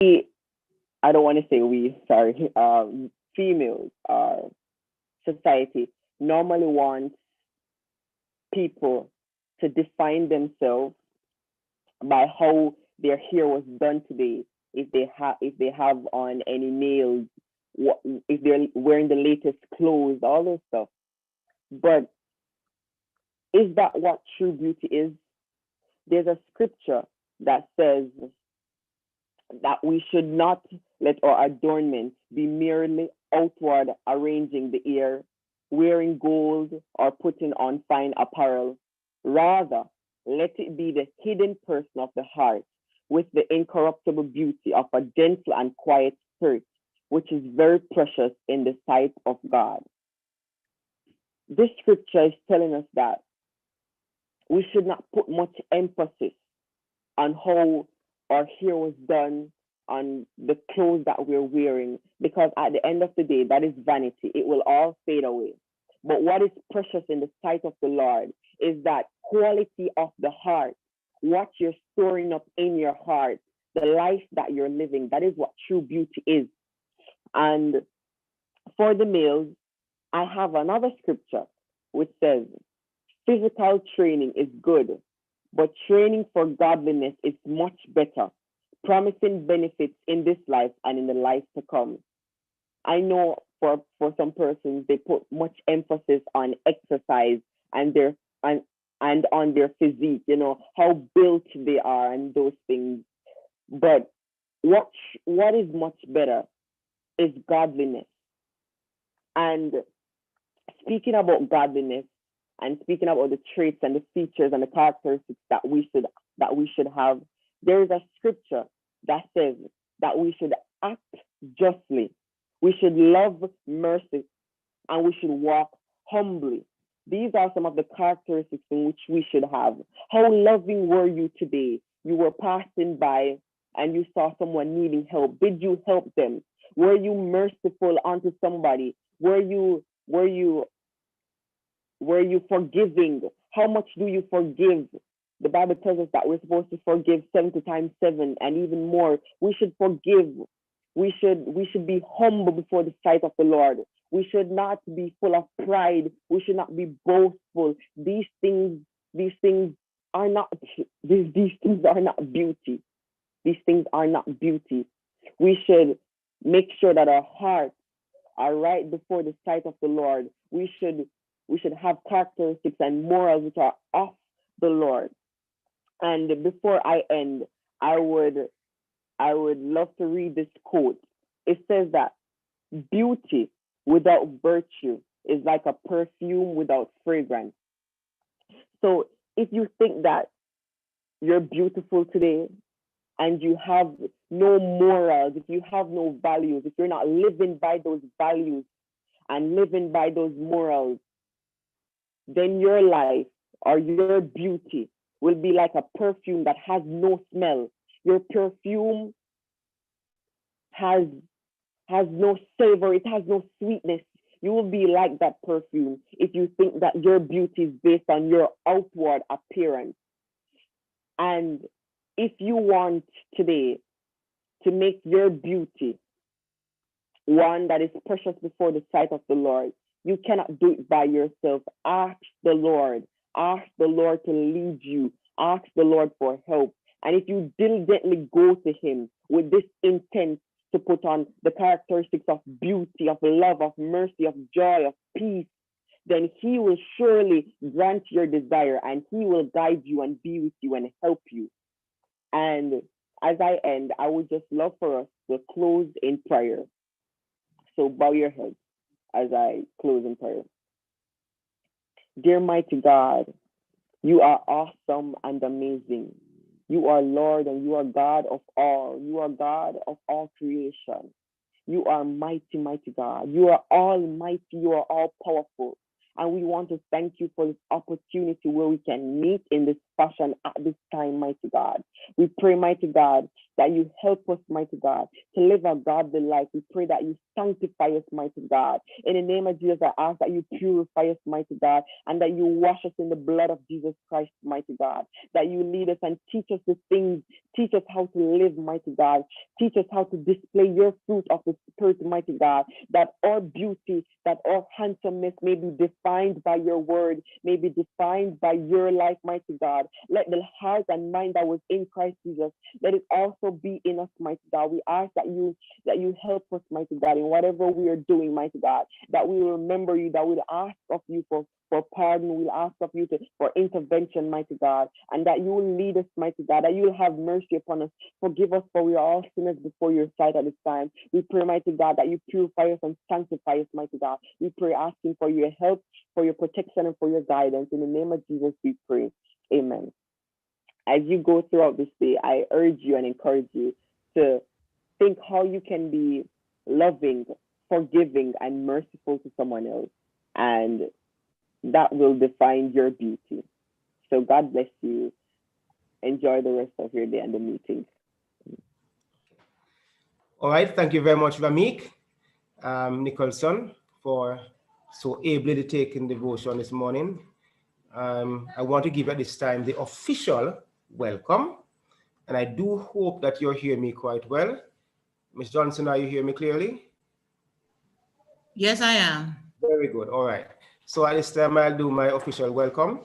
we, I don't want to say we, sorry, females, society normally wants people to define themselves by how their hair was done today. If they have on any nails, what, if they're wearing the latest clothes, all this stuff. But is that what true beauty is? There's a scripture that says that we should not let our adornment be merely outward arranging the ear, wearing gold, or putting on fine apparel. Rather, let it be the hidden person of the heart with the incorruptible beauty of a gentle and quiet spirit, which is very precious in the sight of God. This scripture is telling us that we should not put much emphasis on how our hair was done, on the clothes that we're wearing, because at the end of the day, that is vanity. It will all fade away. But what is precious in the sight of the Lord is that quality of the heart, what you're storing up in your heart, the life that you're living. That is what true beauty is. And for the males, I have another scripture which says, physical training is good, but training for godliness is much better, promising benefits in this life and in the life to come. I know for some persons they put much emphasis on exercise and their and on their physique, how built they are and those things. But what is much better is godliness. And speaking about godliness and speaking about the traits and the features and the characteristics that we should have, there is a scripture that says that we should act justly, we should love mercy, and we should walk humbly. These are some of the characteristics in which we should have. How loving were you today? You were passing by and you saw someone needing help. Did you help them? Were you merciful unto somebody? Were you forgiving? How much do you forgive? The Bible tells us that we're supposed to forgive 70 times 7 and even more. We should forgive. We should be humble before the sight of the Lord. We should not be full of pride. We should not be boastful. These things are not these things are not beauty. These things are not beauty. We should make sure that our hearts are right before the sight of the Lord. We should have characteristics and morals which are of the Lord. And before I end, I would I would love to read this quote. It says that beauty without virtue is like a perfume without fragrance. So if you think that you're beautiful today and you have no morals, if you have no values, if you're not living by those values and living by those morals, then your life or your beauty will be like a perfume that has no smell. Your perfume has has no savor, it has no sweetness. You will be like that perfume if you think that your beauty is based on your outward appearance. And if you want today to make your beauty one that is precious before the sight of the Lord, you cannot do it by yourself. Ask the Lord. Ask the Lord to lead you. Ask the Lord for help. And if you diligently go to Him with this intent to put on the characteristics of beauty, of love, of mercy, of joy, of peace, then He will surely grant your desire and He will guide you and be with you and help you. And as I end, I would just love for us to close in prayer. So bow your heads as I close in prayer. Dear mighty God, you are awesome and amazing. You are Lord and you are God of all. You are God of all creation. You are mighty, mighty God. You are almighty. You are all powerful. And we want to thank you for this opportunity where we can meet in this fashion at this time, mighty God. We pray, mighty God, that you help us, mighty God, to live a godly life. We pray that you sanctify us, mighty God. In the name of Jesus, I ask that you purify us, mighty God, and that you wash us in the blood of Jesus Christ, mighty God. That you lead us and teach us the things, teach us how to live, mighty God. Teach us how to display your fruit of the Spirit, mighty God. That our beauty, that our handsomeness may be defined by your word, may be defined by your life, mighty God. Let the heart and mind that was in Christ Jesus, let it also be in us, mighty God. We ask that you help us, mighty God, in whatever we are doing, mighty God, that we will remember you, that we'll ask of you for pardon, we'll ask of you for intervention, mighty God, and that you will lead us, mighty God, that you will have mercy upon us. Forgive us, for we are all sinners before your sight at this time. We pray, mighty God, that you purify us and sanctify us, mighty God. We pray asking for your help, for your protection, and for your guidance. In the name of Jesus, we pray. Amen. As you go throughout this day, I urge you and encourage you to think how you can be loving, forgiving, and merciful to someone else. And that will define your beauty. So God bless you. Enjoy the rest of your day and the meeting. All right. Thank you very much, Ramik Nicholson, for so ably taking devotion this morning. I want to give at this time the official welcome. And I do hope that you're hearing me quite well. Ms. Johnson, are you hearing me clearly? Yes, I am. Very good. All right. So at this time, I'll do my official welcome.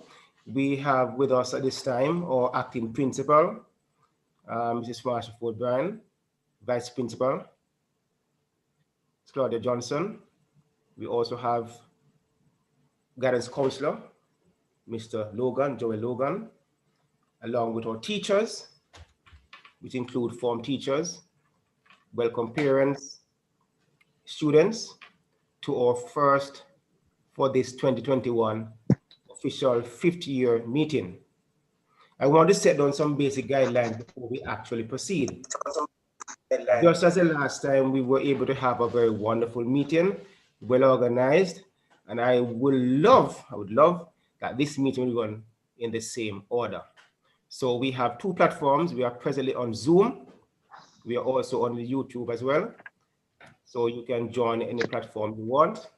We have with us at this time our acting principal, Mrs. Marsha Ford Bryan, vice principal, Claudia Johnson. We also have guidance counselor, Mr. Logan, Joel Logan, along with our teachers, which include form teachers. Welcome parents, students, to our first for this 2021 official 50-year meeting. I want to set down some basic guidelines before we actually proceed. Just as the last time, we were able to have a very wonderful meeting, well organized, and I would love that this meeting will run in the same order. So we have two platforms. We are presently on Zoom. We are also on the YouTube as well. So you can join any platform you want.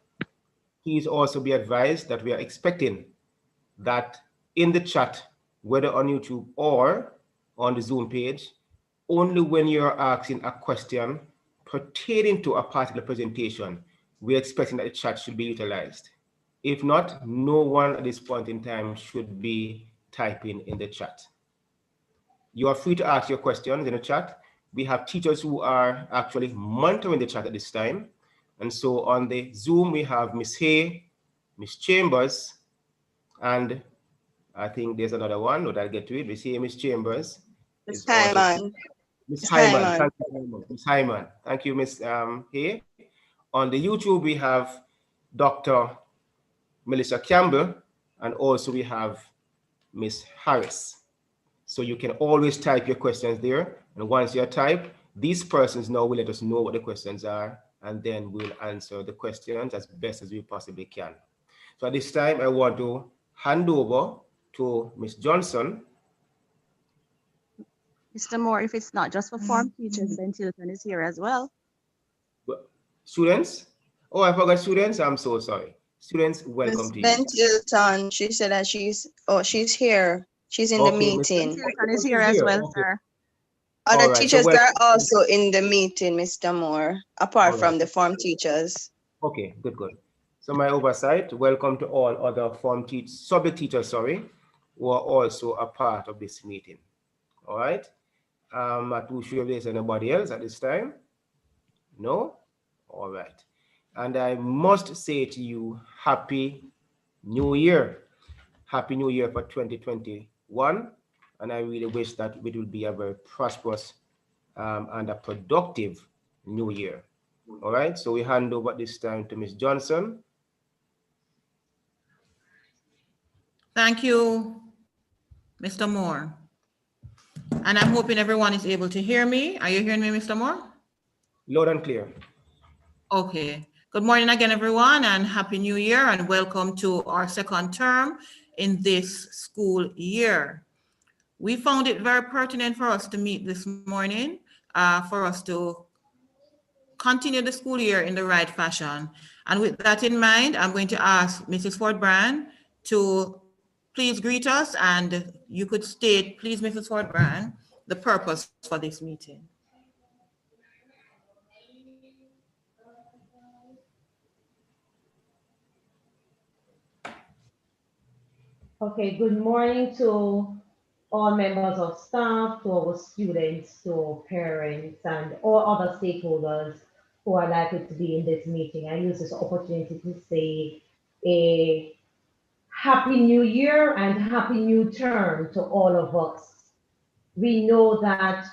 Please also be advised that we are expecting that in the chat, whether on YouTube or on the Zoom page, only when you're asking a question pertaining to a particular presentation, we're expecting that the chat should be utilized. If not, no one at this point in time should be typing in the chat. You are free to ask your questions in the chat. We have teachers who are actually monitoring the chat at this time. And so on the Zoom, we have Miss Hay, Miss Chambers, and I think there's another one, but I'll get to it. Miss Hay, Miss Chambers. Miss Hyman. Miss Hyman. Thank you very much. Miss Hyman. Thank you, Miss Hay. On the YouTube, we have Dr. Melissa Campbell, and also we have Miss Harris. So you can always type your questions there. And once you type, these persons now will let us know what the questions are, and then we'll answer the questions as best as we possibly can. So at this time, I want to hand over to Ms. Johnson. Mr. Moore, if it's not just for form teachers, Ben Tilton is here as well. Students? Oh, I forgot students. I'm so sorry. Students, welcome to you. Ben Tilton, she said that she's here. She's in the meeting. Tilton is here as well, sir. Other teachers are also in the meeting, Mr. Moore, apart from the form teachers. Okay, good. So my oversight, welcome to all other form subject teachers, who are also a part of this meeting. All right. I'm not too sure if there's anybody else at this time. No? All right. And I must say to you, Happy New Year. Happy New Year for 2021. And I really wish that it will be a very prosperous and a productive new year. All right. So we hand over this time to Ms. Johnson. Thank you, Mr. Moore. And I'm hoping everyone is able to hear me. Are you hearing me, Mr. Moore? Loud and clear. Okay. Good morning again, everyone, and Happy New Year, and welcome to our second term in this school year. We found it very pertinent for us to meet this morning for us to continue the school year in the right fashion. And with that in mind, I'm going to ask Mrs. Ford-Brand to please greet us, and you could state, please, Mrs. Ford-Brand, the purpose for this meeting. Okay, good morning to all members of staff, to our students, to our parents, and all other stakeholders who are likely to be in this meeting. I use this opportunity to say a happy new year and happy new term to all of us. We know that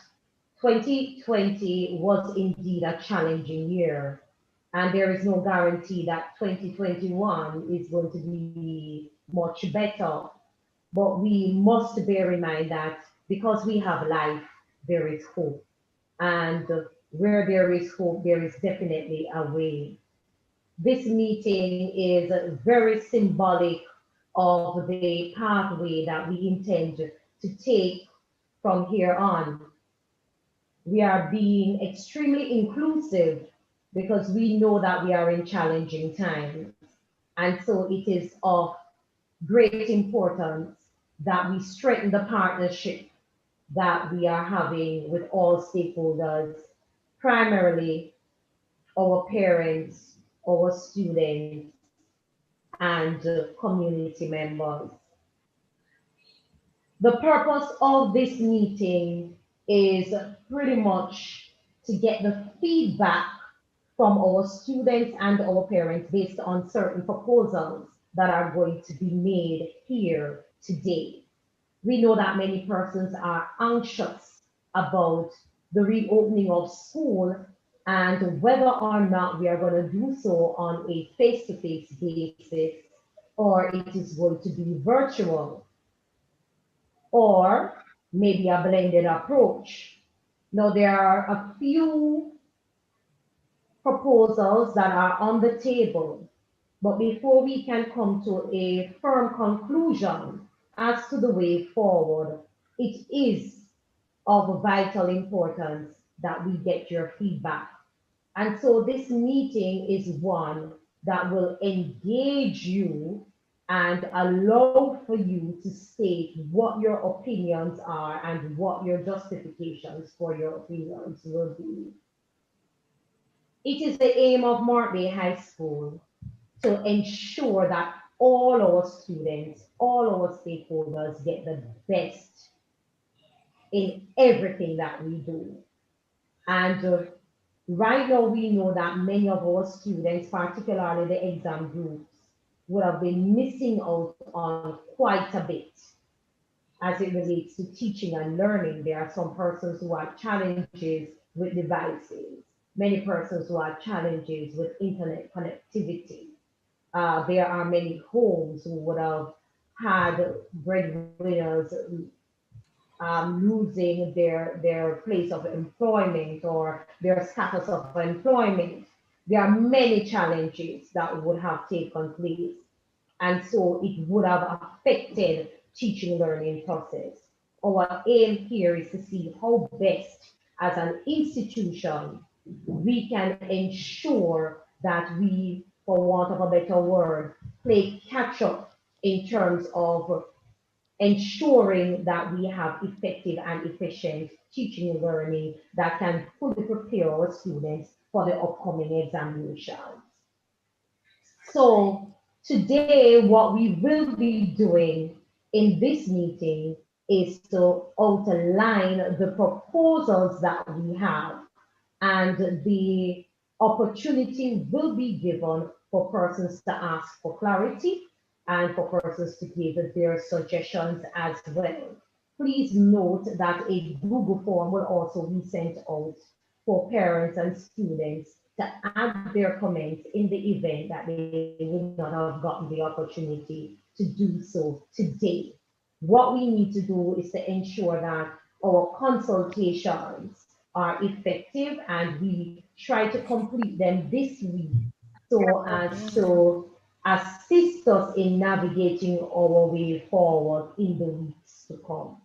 2020 was indeed a challenging year, and there is no guarantee that 2021 is going to be much better. But we must bear in mind that because we have life, there is hope. And where there is hope, there is definitely a way. This meeting is very symbolic of the pathway that we intend to take from here on. We are being extremely inclusive because we know that we are in challenging times. And so it is of great importance that we strengthen the partnership that we are having with all stakeholders, primarily our parents, our students, and community members. The purpose of this meeting is pretty much to get the feedback from our students and our parents based on certain proposals that are going to be made here today. We know that many persons are anxious about the reopening of school and whether or not we are going to do so on a face-to-face basis, or it is going to be virtual, or maybe a blended approach. Now, there are a few proposals that are on the table, but before we can come to a firm conclusion as to the way forward, it is of vital importance that we get your feedback. And so this meeting is one that will engage you and allow for you to state what your opinions are and what your justifications for your opinions will be. It is the aim of Mark Bay High School to ensure that all our students, all our stakeholders get the best in everything that we do. And right now we know that many of our students, particularly the exam groups, would have been missing out on quite a bit as it relates to teaching and learning. There are some persons who have challenges with devices, many persons who have challenges with internet connectivity. There are many homes who would have had breadwinners losing their place of employment or their status of employment. There are many challenges that would have taken place. And so it would have affected teaching learning process. Our aim here is to see how best as an institution we can ensure that we, for want of a better word, play catch up in terms of ensuring that we have effective and efficient teaching and learning that can fully prepare our students for the upcoming examinations. So today, what we will be doing in this meeting is to outline the proposals that we have, and the opportunity will be given for persons to ask for clarity and for persons to give their suggestions as well. Please note that a Google form will also be sent out for parents and students to add their comments in the event that they would not have gotten the opportunity to do so today. What we need to do is to ensure that our consultations are effective and we try to complete them this week so as to assist us in navigating our way forward in the weeks to come.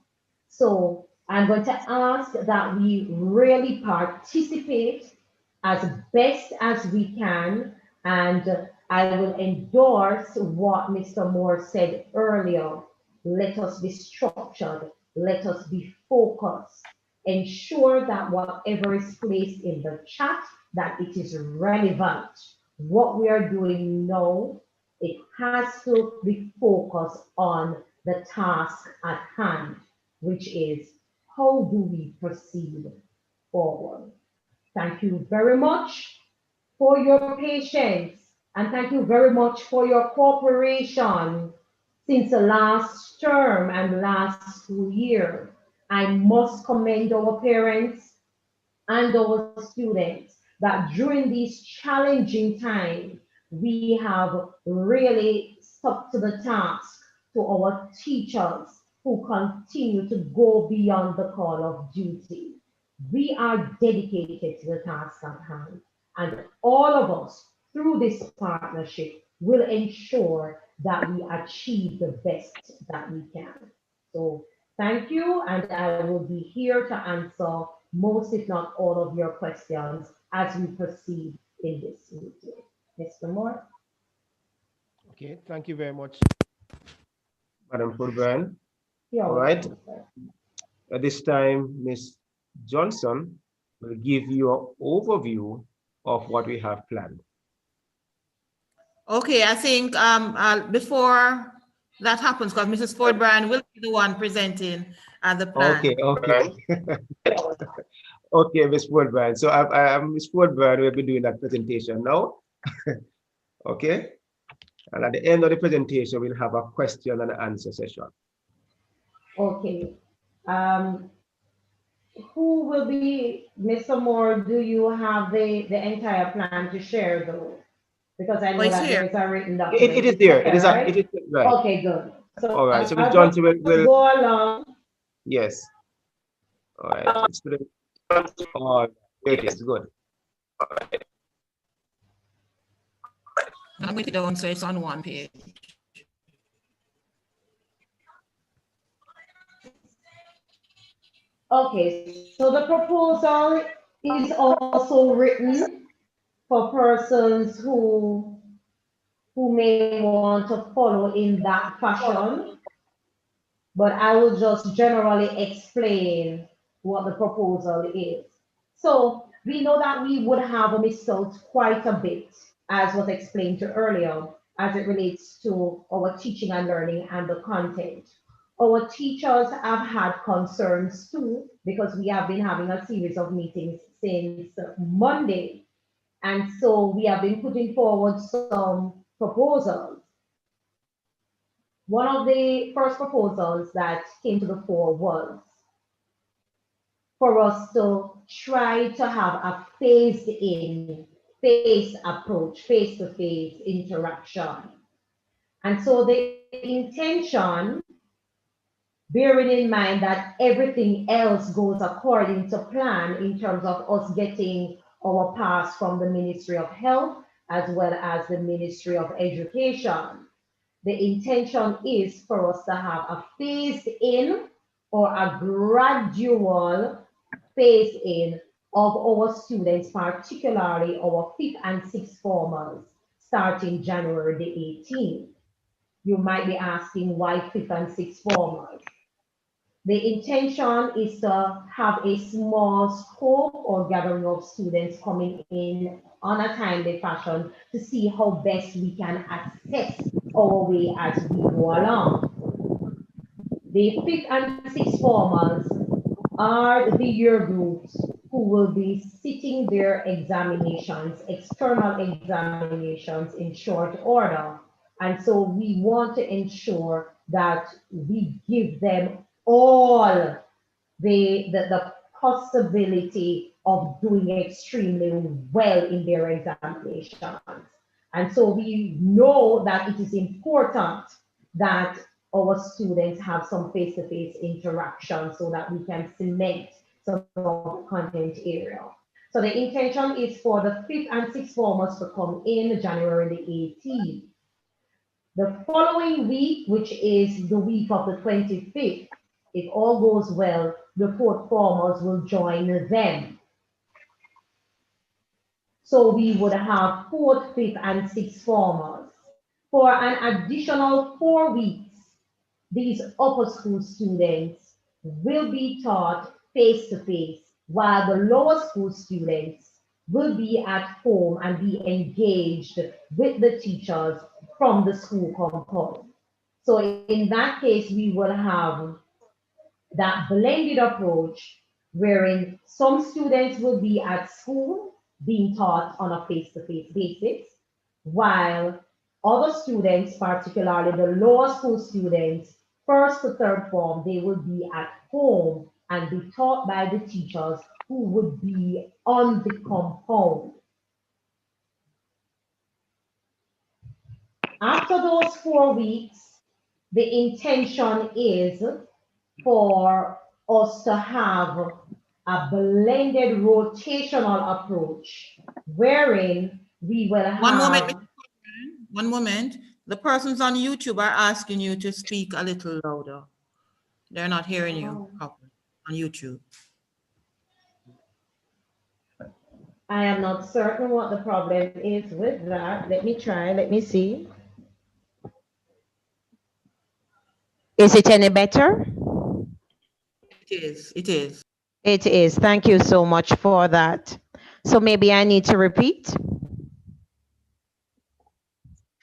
So I'm going to ask that we really participate as best as we can, and I will endorse what Mr. Moore said earlier. Let us be structured, let us be focused, ensure that whatever is placed in the chat, that it is relevant. What we are doing now, it has to be focused on the task at hand, which is how do we proceed forward. Thank you very much for your patience, and thank you very much for your cooperation since the last term and last school year. I must commend our parents and our students that during these challenging times, we have really stuck to the task, to our teachers who continue to go beyond the call of duty. We are dedicated to the task at hand, and all of us through this partnership will ensure that we achieve the best that we can. So thank you, and I will be here to answer most, if not all, of your questions as we proceed in this meeting. Mr. Moore? Okay, thank you very much, Madam Fulbright. You're All right. welcome, sir. At this time, Ms. Johnson will give you an overview of what we have planned. Okay, I think before that happens, because Mrs. Ford Bryan will be the one presenting the plan. Okay, okay. Okay, Ms. Fulbright. So Ms. Fulbright will be doing that presentation now. Okay. And at the end of the presentation, we'll have a question and answer session. Okay. Who will be, Mr. Moore, do you have the entire plan to share though? Because I know it's that here. there is a written document. It is there. It is, right? it is right. Okay, good. So All right. So Ms. I'll Johnson just will go along. yes. All right. It's good. Oh, there it is. Good. I'm going to down so it's on one page. Okay, so the proposal is also written for persons who may want to follow in that fashion, but I will just generally explain what the proposal is. So we know that we would have missed out quite a bit, as was explained to earlier, as it relates to our teaching and learning and the content. Our teachers have had concerns too, because we have been having a series of meetings since Monday. And so we have been putting forward some proposals. One of the first proposals that came to the fore was for us to try to have a phased-in, phased approach, face-to-face interaction. And so the intention, bearing in mind that everything else goes according to plan in terms of us getting our pass from the Ministry of Health as well as the Ministry of Education. The intention is for us to have a phased in or a gradual phase in of our students, particularly our 5th and 6th formers, starting January the 18th. You might be asking why 5th and 6th formers. The intention is to have a small scope or gathering of students coming in on a timely fashion to see how best we can assess our way as we go along. The 5th and 6th formers are the year groups who will be sitting their examinations, external examinations in short order. And so we want to ensure that we give them all the possibility of doing extremely well in their examinations. And so we know that it is important that our students have some face-to-face interaction so that we can cement some of the content area. So the intention is for the 5th and 6th formers to come in January the 18th. The following week, which is the week of the 25th, if all goes well, the fourth formers will join them. So we would have fourth, fifth, and sixth formers. For an additional 4 weeks, these upper school students will be taught face-to-face, while the lower school students will be at home and be engaged with the teachers from the school compound. So in that case, we will have that blended approach wherein some students will be at school being taught on a face-to-face basis, while other students, particularly the lower school students, first to third form, they will be at home and be taught by the teachers who would be on the compound. After those 4 weeks, the intention is for us to have a blended rotational approach wherein we will have. One moment. The persons on YouTube are asking you to speak a little louder. They're not hearing you properly on YouTube. I am not certain what the problem is with that. Let me try. Let me see. Is it any better? It is. It is. It is. Thank you so much for that. So maybe I need to repeat.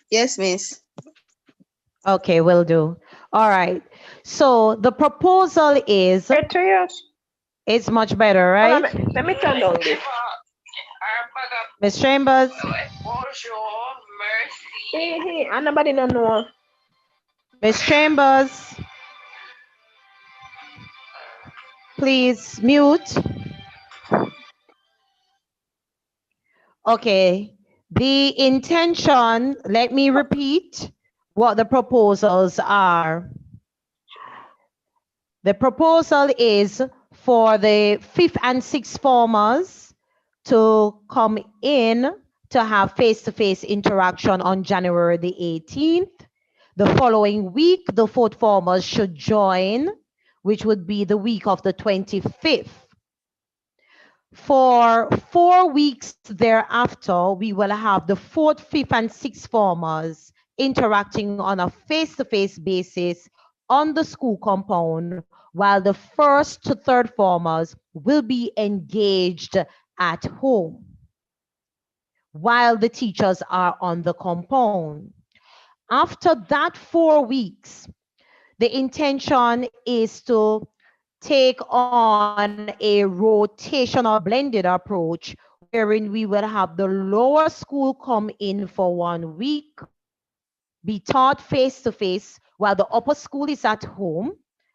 Yes, miss. Okay, will do. All right. So the proposal is. It's much better, right? Let me turn down this. Miss Chambers. Hey, nobody don't know. Miss Chambers. Please mute. Okay. The intention, let me repeat what the proposals are. The proposal is for the fifth and sixth formers to come in to have face-to-face interaction on January the 18th. The following week, the fourth formers should join, which would be the week of the 25th. For 4 weeks thereafter, we will have the fourth, fifth, and sixth formers interacting on a face-to-face basis on the school compound, while the first to third formers will be engaged at home while the teachers are on the compound. After that 4 weeks, the intention is to take on a rotational blended approach wherein we will have the lower school come in for 1 week, be taught face-to-face while the upper school is at home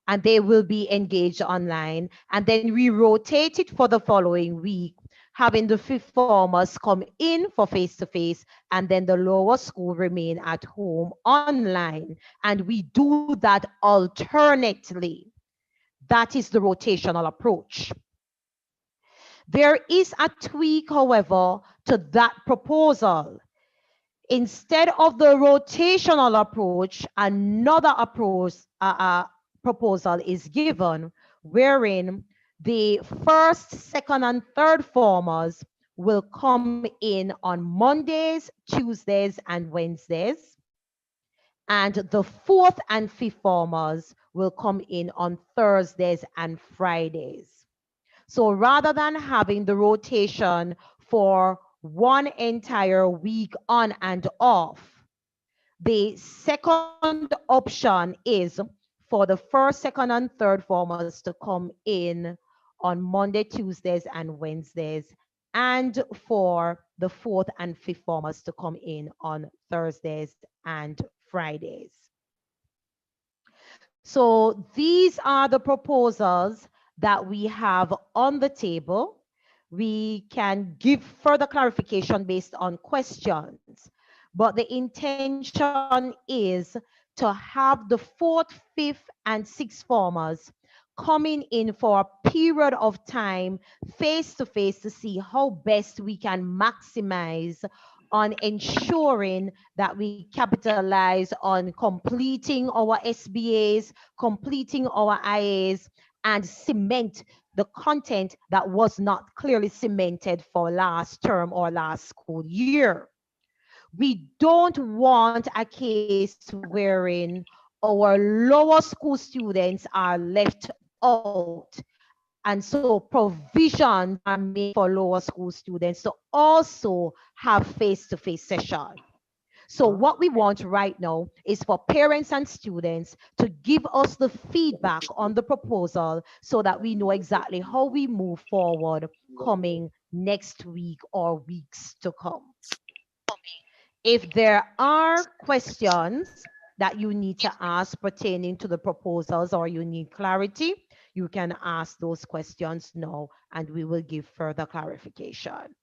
and they will be engaged online. And then we rotate it for the following week, having the fifth formers come in for face-to-face and then the lower school remain at home online. And we do that alternately. That is the rotational approach. There is a tweak, however, to that proposal. Instead of the rotational approach, another approach proposal is given, wherein the first, second, and third formers will come in on Mondays, Tuesdays, and Wednesdays. And the fourth and fifth formers will come in on Thursdays and Fridays. So rather than having the rotation for one entire week on and off, the second option is for the first, second, and third formers to come in on Monday, Tuesdays, and Wednesdays, and for the fourth and fifth formers to come in on Thursdays and Fridays. So these are the proposals that we have on the table. We can give further clarification based on questions, but the intention is to have the fourth, fifth, and sixth formers coming in for a period of time face-to-face to see how best we can maximize on ensuring that we capitalize on completing our SBAs, completing our IAs, and cement the content that was not clearly cemented for last term or last school year. We don't want a case wherein our lower school students are left out. And so provisions are made for lower school students to also have face-to-face session. So what we want right now is for parents and students to give us the feedback on the proposal so that we know exactly how we move forward coming next week or weeks to come. If there are questions that you need to ask pertaining to the proposals or you need clarity, you can ask those questions now and we will give further clarification.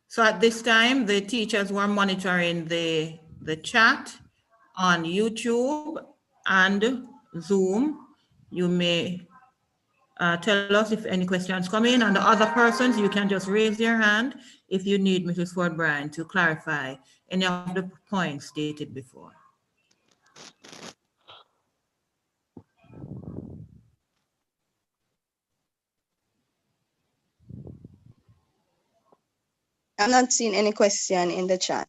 So at this time, the teachers were monitoring the chat on YouTube and Zoom. You may tell us if any questions come in, and the other persons, you can just raise your hand if you need Mrs. Ford Bryan to clarify any of the points stated before. I'm not seeing any question in the chat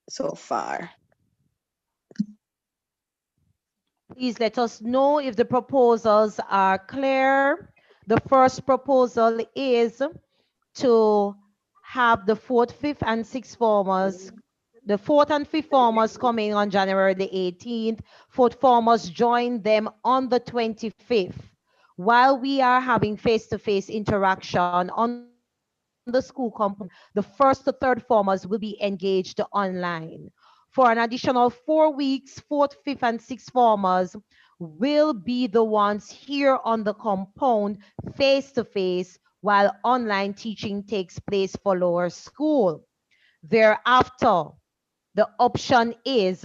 so far. Please let us know if the proposals are clear. The first proposal is to have the fourth, fifth, and sixth formers, the fourth and fifth formers coming on January the 18th, fourth formers join them on the 25th. While we are having face-to-face interaction on the school compound, the first to third formers will be engaged online. For an additional 4 weeks, fourth, fifth, and sixth formers will be the ones here on the compound face-to-face while online teaching takes place for lower school. Thereafter, the option is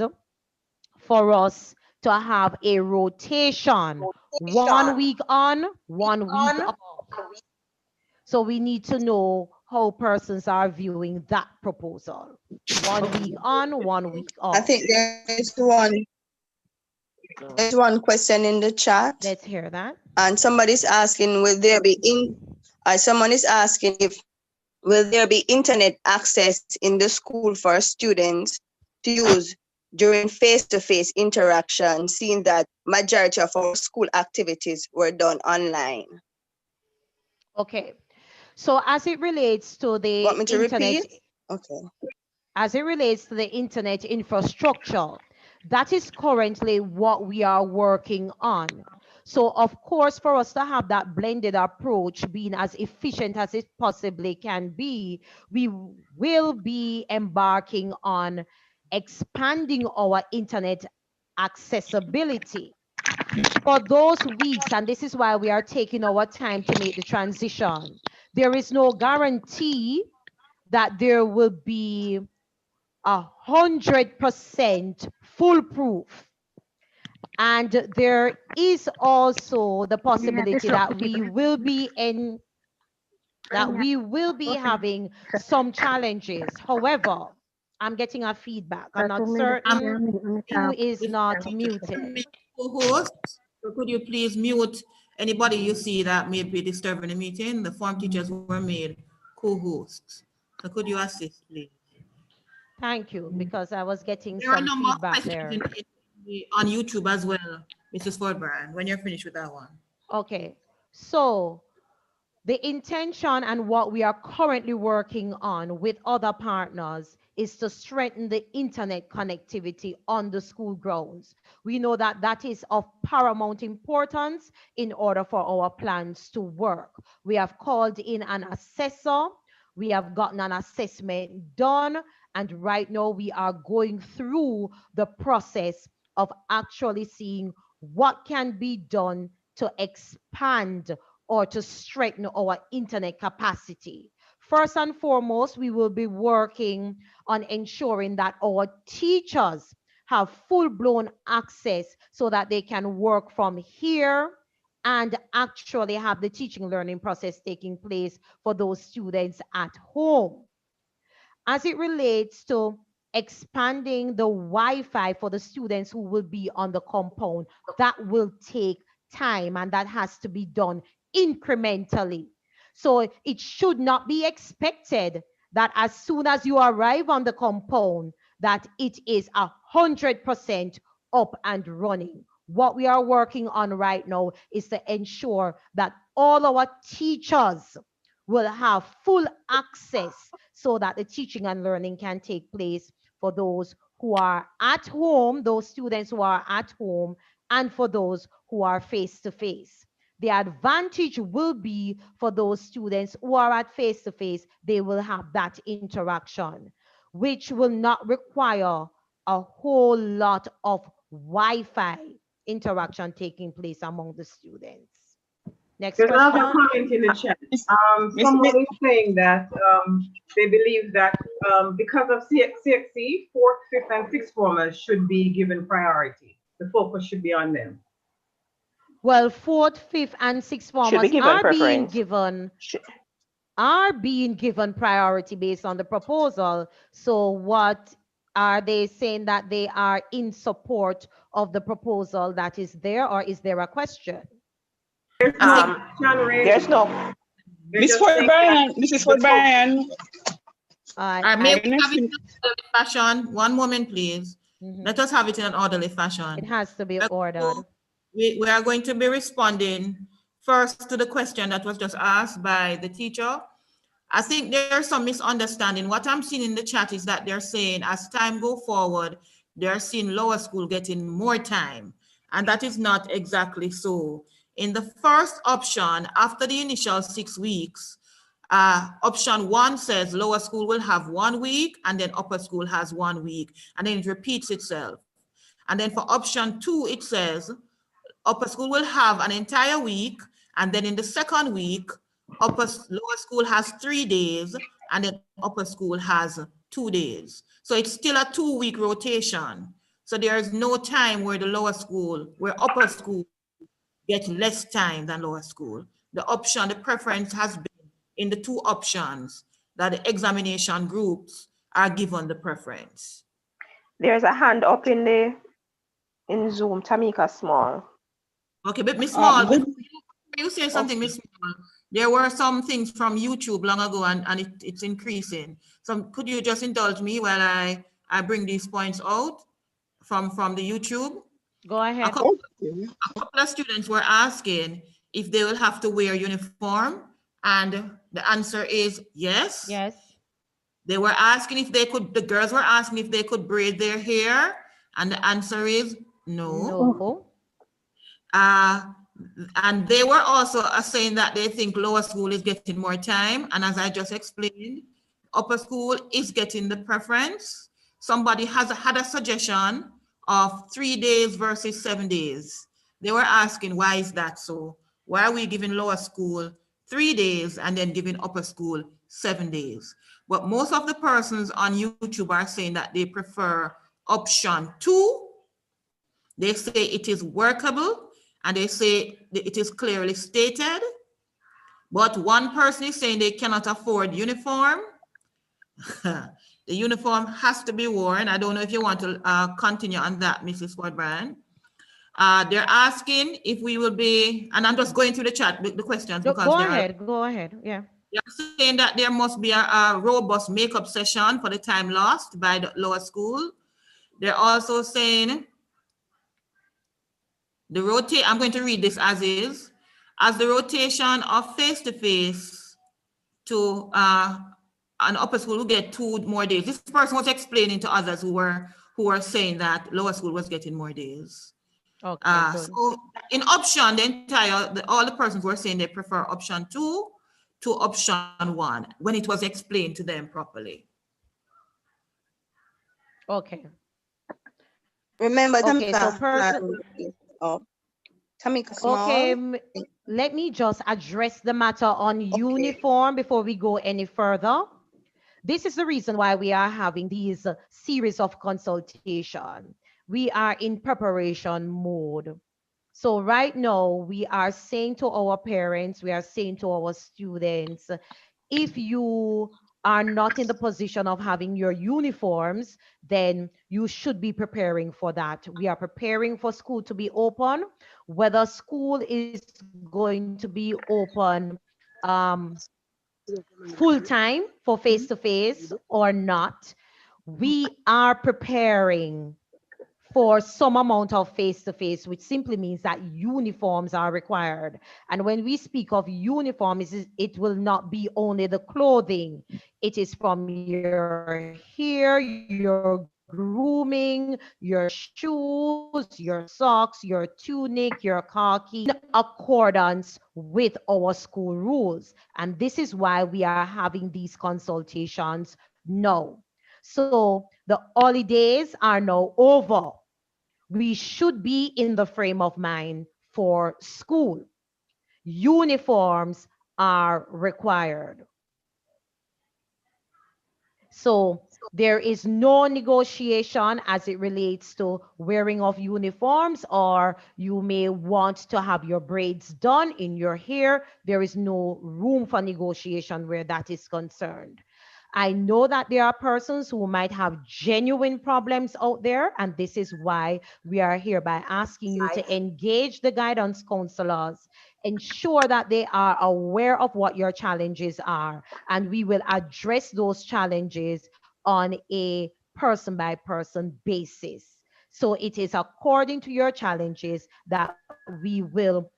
for us to have a rotation, 1 week on, 1 week off. So we need to know how persons are viewing that proposal. 1 week on, 1 week off. I think there's one question in the chat. Let's hear that. And somebody's asking, will there be someone is asking if will there be internet access in the school for students to use during face-to-face interaction, seeing that majority of our school activities were done online? Okay. So as it relates to the Want me to internet, repeat? Okay. as it relates to the internet infrastructure, that is currently what we are working on. So of course, for us to have that blended approach being as efficient as it possibly can be, we will be embarking on expanding our internet accessibility. For those weeks, and this is why we are taking our time to make the transition, there is no guarantee that there will be 100% foolproof. And there is also the possibility that we will be having some challenges. However, I'm getting a feedback. I'm not certain who is not muted. Co-host, so could you please mute anybody you see that may be disturbing the meeting? The form teachers were made co-hosts. So could you assist, please? Thank you, because I was getting There are a some number of feedback there. questions on YouTube as well, Mrs. Ford Bryan, when you're finished with that one. Okay, so the intention and what we are currently working on with other partners is to strengthen the internet connectivity on the school grounds. We know that that is of paramount importance in order for our plans to work. We have called in an assessor, we have gotten an assessment done, and right now we are going through the process of actually seeing what can be done to expand or to strengthen our internet capacity. First and foremost, we will be working on ensuring that our teachers have full-blown access so that they can work from here and actually have the teaching learning process taking place for those students at home. As it relates to expanding the Wi-Fi for the students who will be on the compound, that will take time, and that has to be done incrementally. So it should not be expected that as soon as you arrive on the compound, that it is 100% up and running. What we are working on right now is to ensure that all our teachers will have full access so that the teaching and learning can take place for those who are at home, those students who are at home, and for those who are face to face. The advantage will be for those students who are at face to face, they will have that interaction, which will not require a whole lot of Wi-Fi interaction taking place among the students. Next There's another question. comment in the chat. Someone is saying that they believe that because of CXC, fourth, fifth, and sixth formers should be given priority. The focus should be on them. Well, fourth, fifth, and sixth Should be formers given preference. are being given priority based on the proposal. So what are they saying, that they are in support of the proposal that is there, or is there a question? There's no. Miss Fort Brian, Mrs. Fort Brian. May we have it in an orderly fashion? One moment, please. Let us have it in an orderly fashion. It has to be ordered. We are going to be responding first to the question that was just asked by the teacher. I think there's some misunderstanding. What I'm seeing in the chat is that they're saying as time go forward, they're seeing lower school getting more time. And that is not exactly so. In the first option, after the initial 6 weeks, option 1 says lower school will have 1 week, and then upper school has 1 week, and then it repeats itself. And then for option 2, it says upper school will have an entire week, and then in the second week, lower school has 3 days, and then upper school has 2 days. So it's still a 2-week rotation. So there is no time where where upper school gets less time than lower school. The preference has been in the 2 options that the examination groups are given the preference. There's a hand up in Zoom, Tamika Small. Okay, but Miss Small, you say something, Miss Small. There were some things from YouTube long ago, and it's increasing. So could you just indulge me while I bring these points out from the YouTube? Go ahead. A couple of students were asking if they will have to wear uniform, and the answer is yes. Yes. They were asking if they could, the girls were asking if they could braid their hair, and the answer is no. And they were also saying that they think lower school is getting more time, and as I just explained, upper school is getting the preference. Somebody had a suggestion of 3 days versus 7 days. They were asking, why is that so? Why are we giving lower school 3 days and then giving upper school 7 days? But most of the persons on YouTube are saying that they prefer option 2. They say it is workable, and they say it is clearly stated. But one person is saying they cannot afford uniform. The uniform has to be worn. I don't know if you want to continue on that, Mrs. Ford-Brand. They're asking if we will be, and I'm just going through the chat, the questions. Because go ahead, yeah. They're saying that there must be a robust makeup session for the time lost by the lower school. They're also saying, I'm going to read this as is, as the rotation of face-to-face to an upper school will get 2 more days. This person was explaining to others who were saying that lower school was getting more days. Okay, so in option, all the persons were saying they prefer option 2 to option 1 when it was explained to them properly. Okay. Remember, okay, Tamika Small. Okay, let me just address the matter on uniform before we go any further. This is the reason why we are having these series of consultation. We are in preparation mode. So right now we are saying to our parents, we are saying to our students, if you are not in the position of having your uniforms, then you should be preparing for that. We are preparing for school to be open. Whether school is going to be open full time for face to face or not, we are preparing for some amount of face to face, which simply means that uniforms are required. And when we speak of uniforms, it will not be only the clothing, it is from your hair, your grooming, your shoes, your socks, your tunic, your khaki, accordance with our school rules. And this is why we are having these consultations now. So the holidays are now over. We should be in the frame of mind for school. Uniforms are required. So there is no negotiation as it relates to wearing of uniforms, or you may want to have your braids done in your hair. There is no room for negotiation where that is concerned. I know that there are persons who might have genuine problems out there, and this is why we are here by asking you to engage the guidance counselors, ensure that they are aware of what your challenges are, and we will address those challenges on a person by person basis. So it is according to your challenges that we will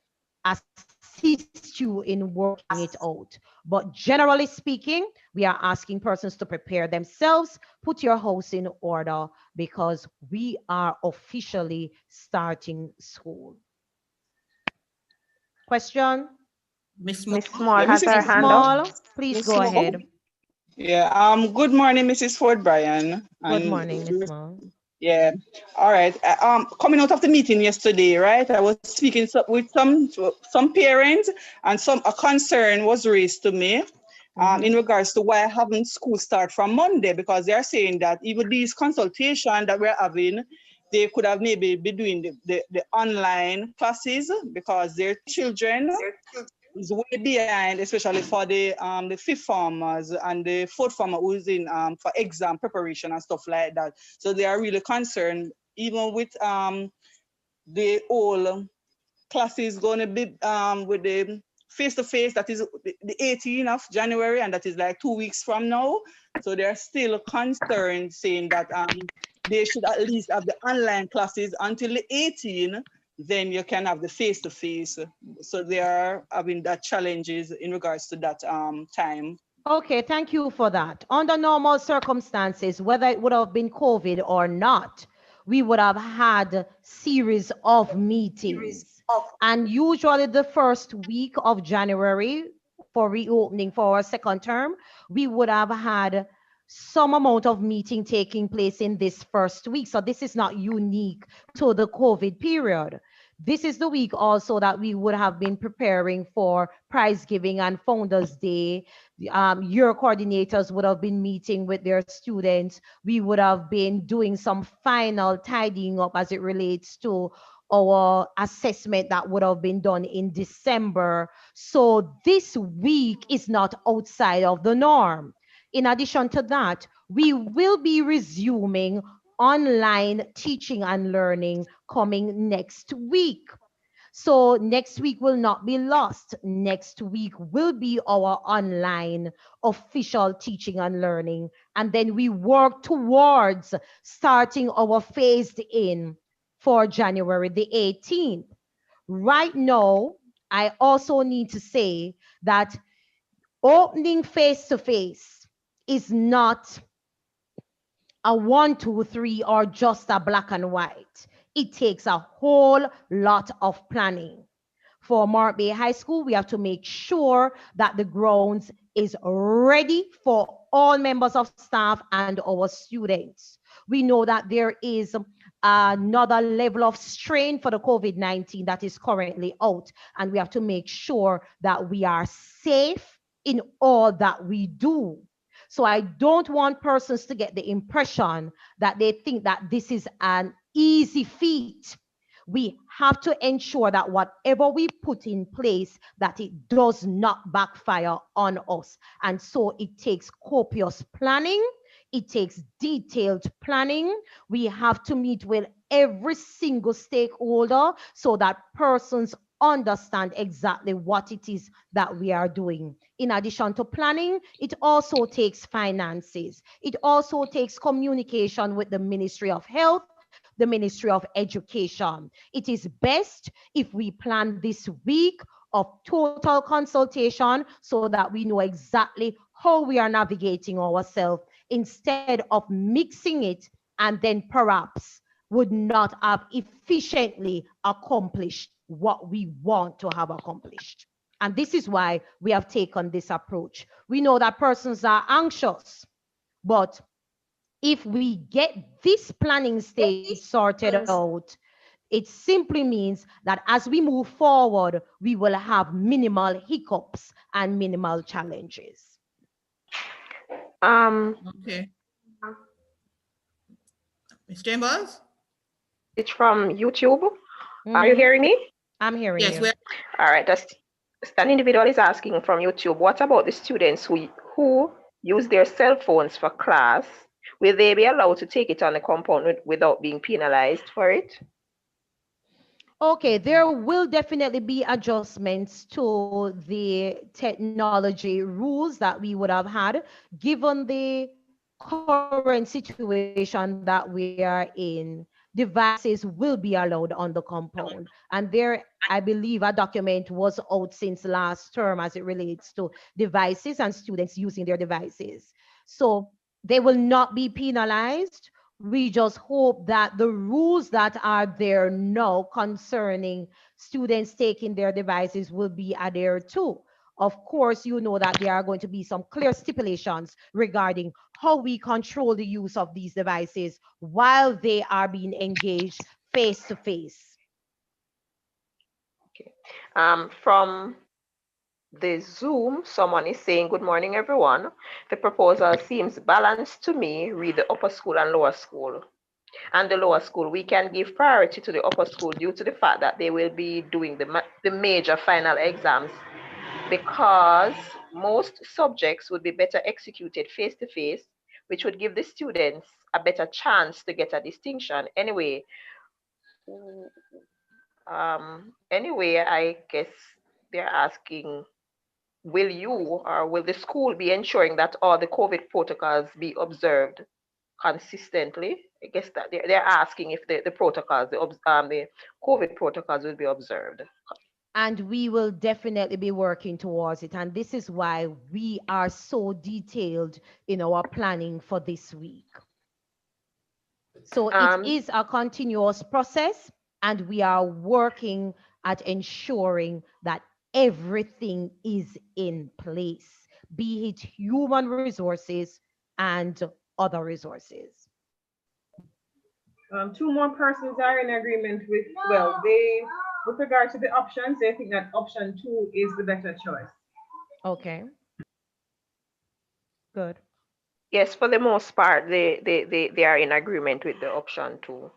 assist you in working it out. But generally speaking, we are asking persons to prepare themselves, put your house in order, because we are officially starting school. Question? Miss Miss Small. Small Yeah, has Mrs. her Miss hand up. Small, please Miss go Small. ahead. Yeah, good morning, Mrs. Ford Bryan. Good And morning, Miss Small. yeah, all right. Coming out of the meeting yesterday, right? I was speaking with some parents, and a concern was raised to me in regards to why I haven't school start from Monday, because they are saying that even these consultation that we're having, they could have maybe be doing the online classes because their children is way behind, especially for the fifth formers and the fourth former who's in for exam preparation and stuff like that. So they are really concerned, even with the whole classes going to be with the face-to-face, that is the 18th of January, and that is like 2 weeks from now. So they're still concerned, saying that they should at least have the online classes until the 18th, then you can have the face-to-face. So they are having that challenges in regards to that time. Okay, thank you for that. Under normal circumstances, whether it would have been COVID or not, we would have had series of meetings. And usually the first week of January for reopening for our second term, we would have had some amount of meeting taking place in this first week. So this is not unique to the COVID period. This is the week also that we would have been preparing for prize giving and Founders Day. Your coordinators would have been meeting with their students. We would have been doing some final tidying up as it relates to our assessment that would have been done in December. So this week is not outside of the norm. In addition to that, we will be resuming online teaching and learning coming next week. So next week will not be lost. Next week will be our online official teaching and learning. And then we work towards starting our phased in for January the 18th. Right now, I also need to say that opening face to face is not a 1, 2, 3 or just a black and white. It takes a whole lot of planning. For Mark Bay High School, we have to make sure that the grounds is ready for all members of staff and our students. We know that there is another level of strain for the COVID-19 that is currently out, and we have to make sure that we are safe in all that we do. So I don't want persons to get the impression that they think that this is an easy feat. we have to ensure that whatever we put in place, that it does not backfire on us. And so it takes copious planning. It takes detailed planning. We have to meet with every single stakeholder so that persons understand exactly what it is that we are doing. In addition to planning, it also takes finances. It also takes communication with the Ministry of Health, the Ministry of Education. It is best if we plan this week of total consultation so that we know exactly how we are navigating ourselves, instead of mixing it and then perhaps would not have efficiently accomplished what we want to have accomplished. And this is why we have taken this approach. We know that persons are anxious, but if we get this planning stage sorted out, it simply means that as we move forward, we will have minimal hiccups and minimal challenges. Okay. Ms. Chambers? It's from YouTube. Are you hearing me? I'm hearing Yes, you. All right. An individual is asking from YouTube, what about the students who use their cell phones for class? Will they be allowed to take it on the compound without being penalized for it? Okay, there will definitely be adjustments to the technology rules that we would have had given the current situation that we are in. Devices will be allowed on the compound. And there, I believe a document was out since last term as it relates to devices and students using their devices. So they will not be penalized. We just hope that the rules that are there now concerning students taking their devices will be adhered to. Of course, you know that there are going to be some clear stipulations regarding how we control the use of these devices while they are being engaged face to face. Okay. From the Zoom, someone is saying, good morning, everyone. The proposal seems balanced to me. Read the upper school and lower school. And the lower school, we can give priority to the upper school due to the fact that they will be doing the major final exams, because most subjects would be better executed face to face, which would give the students a better chance to get a distinction. Anyway, I guess they're asking, will you or will the school be ensuring that all the COVID protocols be observed consistently? I guess that they're asking if the protocols, the COVID protocols will be observed. And we will definitely be working towards it. And this is why we are so detailed in our planning for this week. So it is a continuous process, and we are working at ensuring that everything is in place, be it human resources and other resources. Two more persons are in agreement with, with regard to the options, they think that option 2 is the better choice. Okay. Good. Yes, for the most part, they are in agreement with the option 2.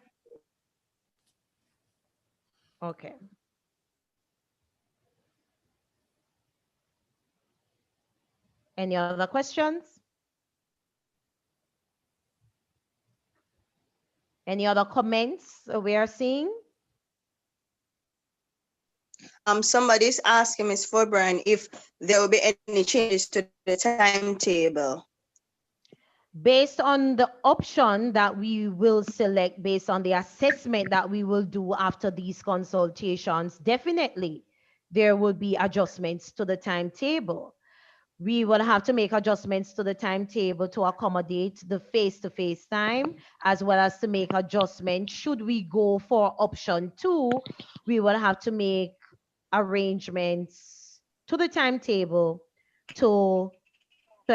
Okay. Any other questions? Any other comments we are seeing? Somebody's asking Ms. Forburn if there will be any changes to the timetable. Based on the option that we will select, based on the assessment that we will do after these consultations, definitely there will be adjustments to the timetable. We will have to make adjustments to the timetable to accommodate the face-to-face time, as well as to make adjustments. Should we go for option 2, we will have to make arrangements to the timetable to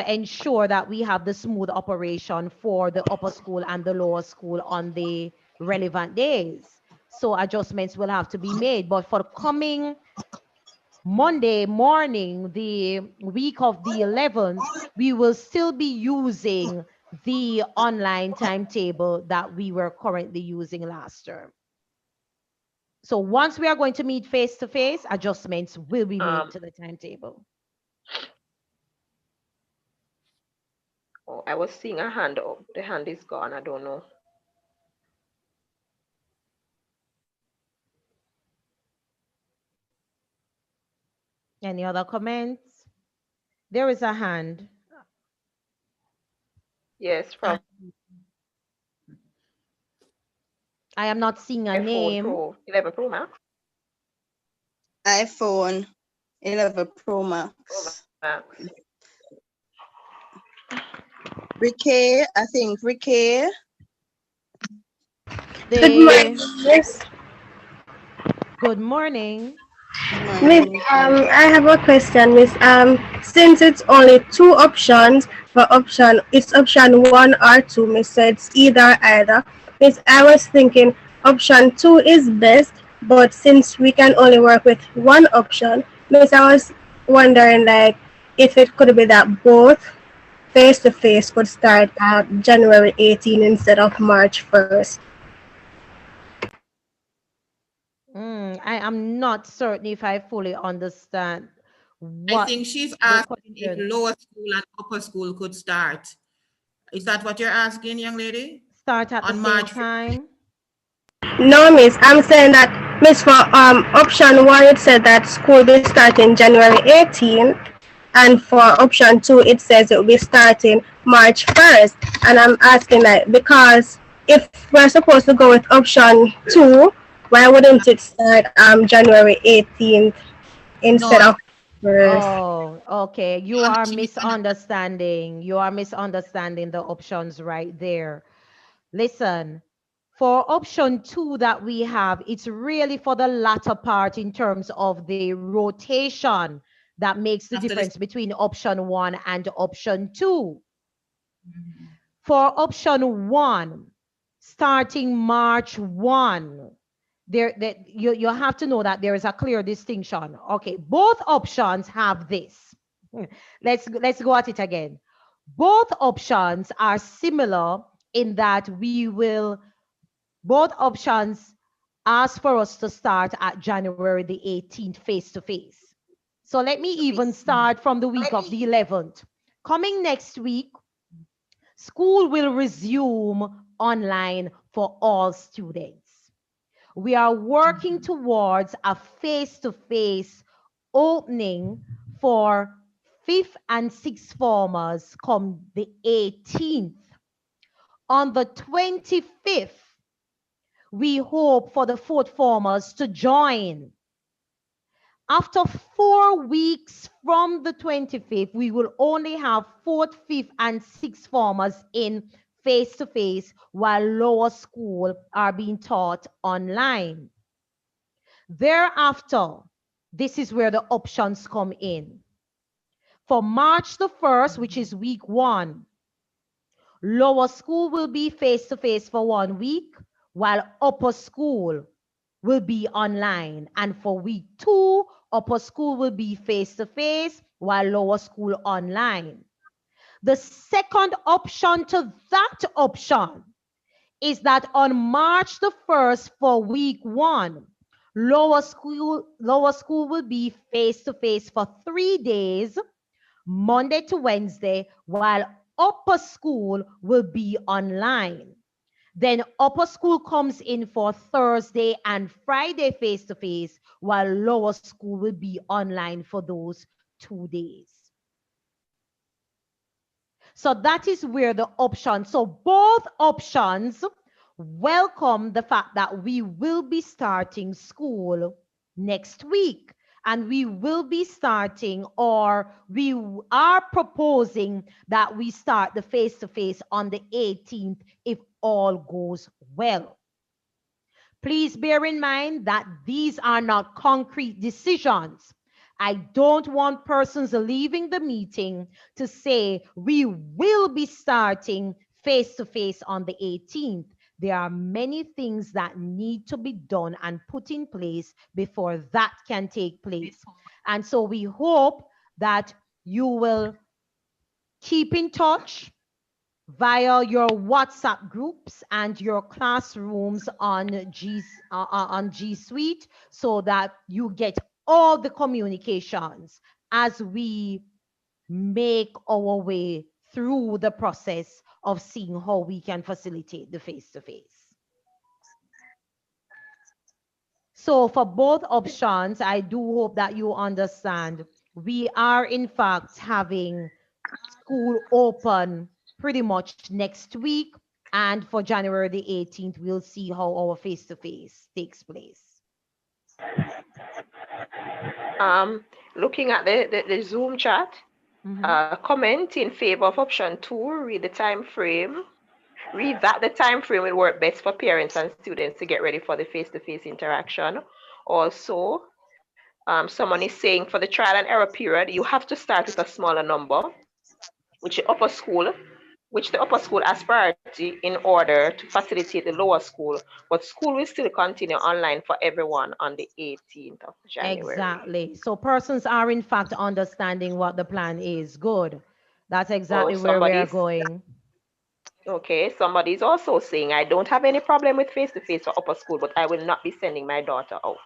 ensure that we have the smooth operation for the upper school and the lower school on the relevant days. So adjustments will have to be made. But for coming Monday morning, the week of the 11th, we will still be using the online timetable that we were currently using last term. So once we are going to meet face to face, adjustments will be made to the timetable. Oh, I was seeing a hand up. The hand is gone. I don't know. Any other comments? There is a hand. Yes, from I am not seeing a iPhone name. Pro 11 Pro Max. iPhone 11 Pro Max. Max. Ricky, I think Ricky. Good morning, Miss. Good morning. Miss, I have a question, Miss. Since it's only two options for option, it's option 1 or 2, Miss. So it's either. Miss, I was thinking option 2 is best, but since we can only work with one option, Miss, I was wondering like if it could be that both face to face could start at January 18 instead of March 1st. I am not certain if I fully understand I what think she's the asking if question. lower school and upper school could start. Is that what you're asking, young lady? Start at the On same March time? No, Miss. I'm saying that, Miss, for option 1, it said that school will be starting January 18th, and for option 2, it says it will be starting March 1st. And I'm asking that because if we're supposed to go with option 2, why wouldn't it start January 18th instead No, of 1st? Oh, okay. You are misunderstanding. You are misunderstanding the options right there. Listen, for option 2 that we have, it's really for the latter part in terms of the rotation that makes the after this. difference between option 1 and option 2. For option 1, starting March 1, you have to know that there is a clear distinction. Okay, both options have this. Let's go at it again. Both options are similar in that both options ask for us to start at January the 18th face to face. So let me even start from the week of the 11th. Coming next week, school will resume online for all students. We are working towards a face-to-face opening for 5th and 6th formers come the 18th. On the 25th, we hope for the 4th formers to join. After 4 weeks from the 25th, we will only have 4th, 5th, and 6th formers in face-to-face while lower school are being taught online. Thereafter, this is where the options come in. For March the 1st, which is week 1, lower school will be face-to-face for 1 week, while upper school will be online. And for week 2, upper school will be face-to-face, while lower school online. The second option to that option is that on March the 1st for week 1, lower school will be face-to-face for 3 days, Monday to Wednesday, while upper school will be online. Then upper school comes in for Thursday and Friday face-to-face, while lower school will be online for those 2 days. So that is where the option, so both options welcome the fact that we will be starting school next week. And we will be starting, or we are proposing that we start the face-to-face on the 18th if all goes well. Please bear in mind that these are not concrete decisions. I don't want persons leaving the meeting to say we will be starting face-to-face on the 18th. There are many things that need to be done and put in place before that can take place. And so we hope that you will keep in touch via your WhatsApp groups and your classrooms on G Suite, so that you get all the communications as we make our way through the process of seeing how we can facilitate the face-to-face. So for both options, I do hope that you understand we are in fact having school open pretty much next week. And for January the 18th, we'll see how our face-to-face takes place. Looking at the Zoom chat, comment in favor of option 2, read the time frame. Read that the time frame will work best for parents and students to get ready for the face-to-face interaction. Also, someone is saying for the trial and error period, you have to start with a smaller number, which the upper school has priority in order to facilitate the lower school, but school will still continue online for everyone on the 18th of January. Exactly. So persons are in fact understanding what the plan is. Good. That's exactly where we are going. Okay, somebody's also saying, I don't have any problem with face-to-face for upper school, but I will not be sending my daughter out.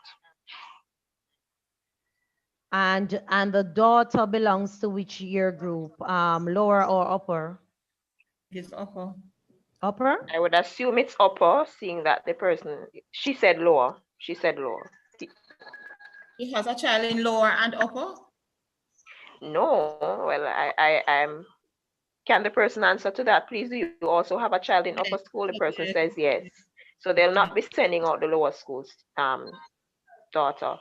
And the daughter belongs to which year group? Lower or upper? It's upper. Upper? I would assume it's upper, seeing that the person, she said lower. She said lower. He has a child in lower and upper? No, well, I'm, can the person answer to that? Please, do you also have a child in upper school? The person says yes. So they'll not be sending out the lower school's daughter.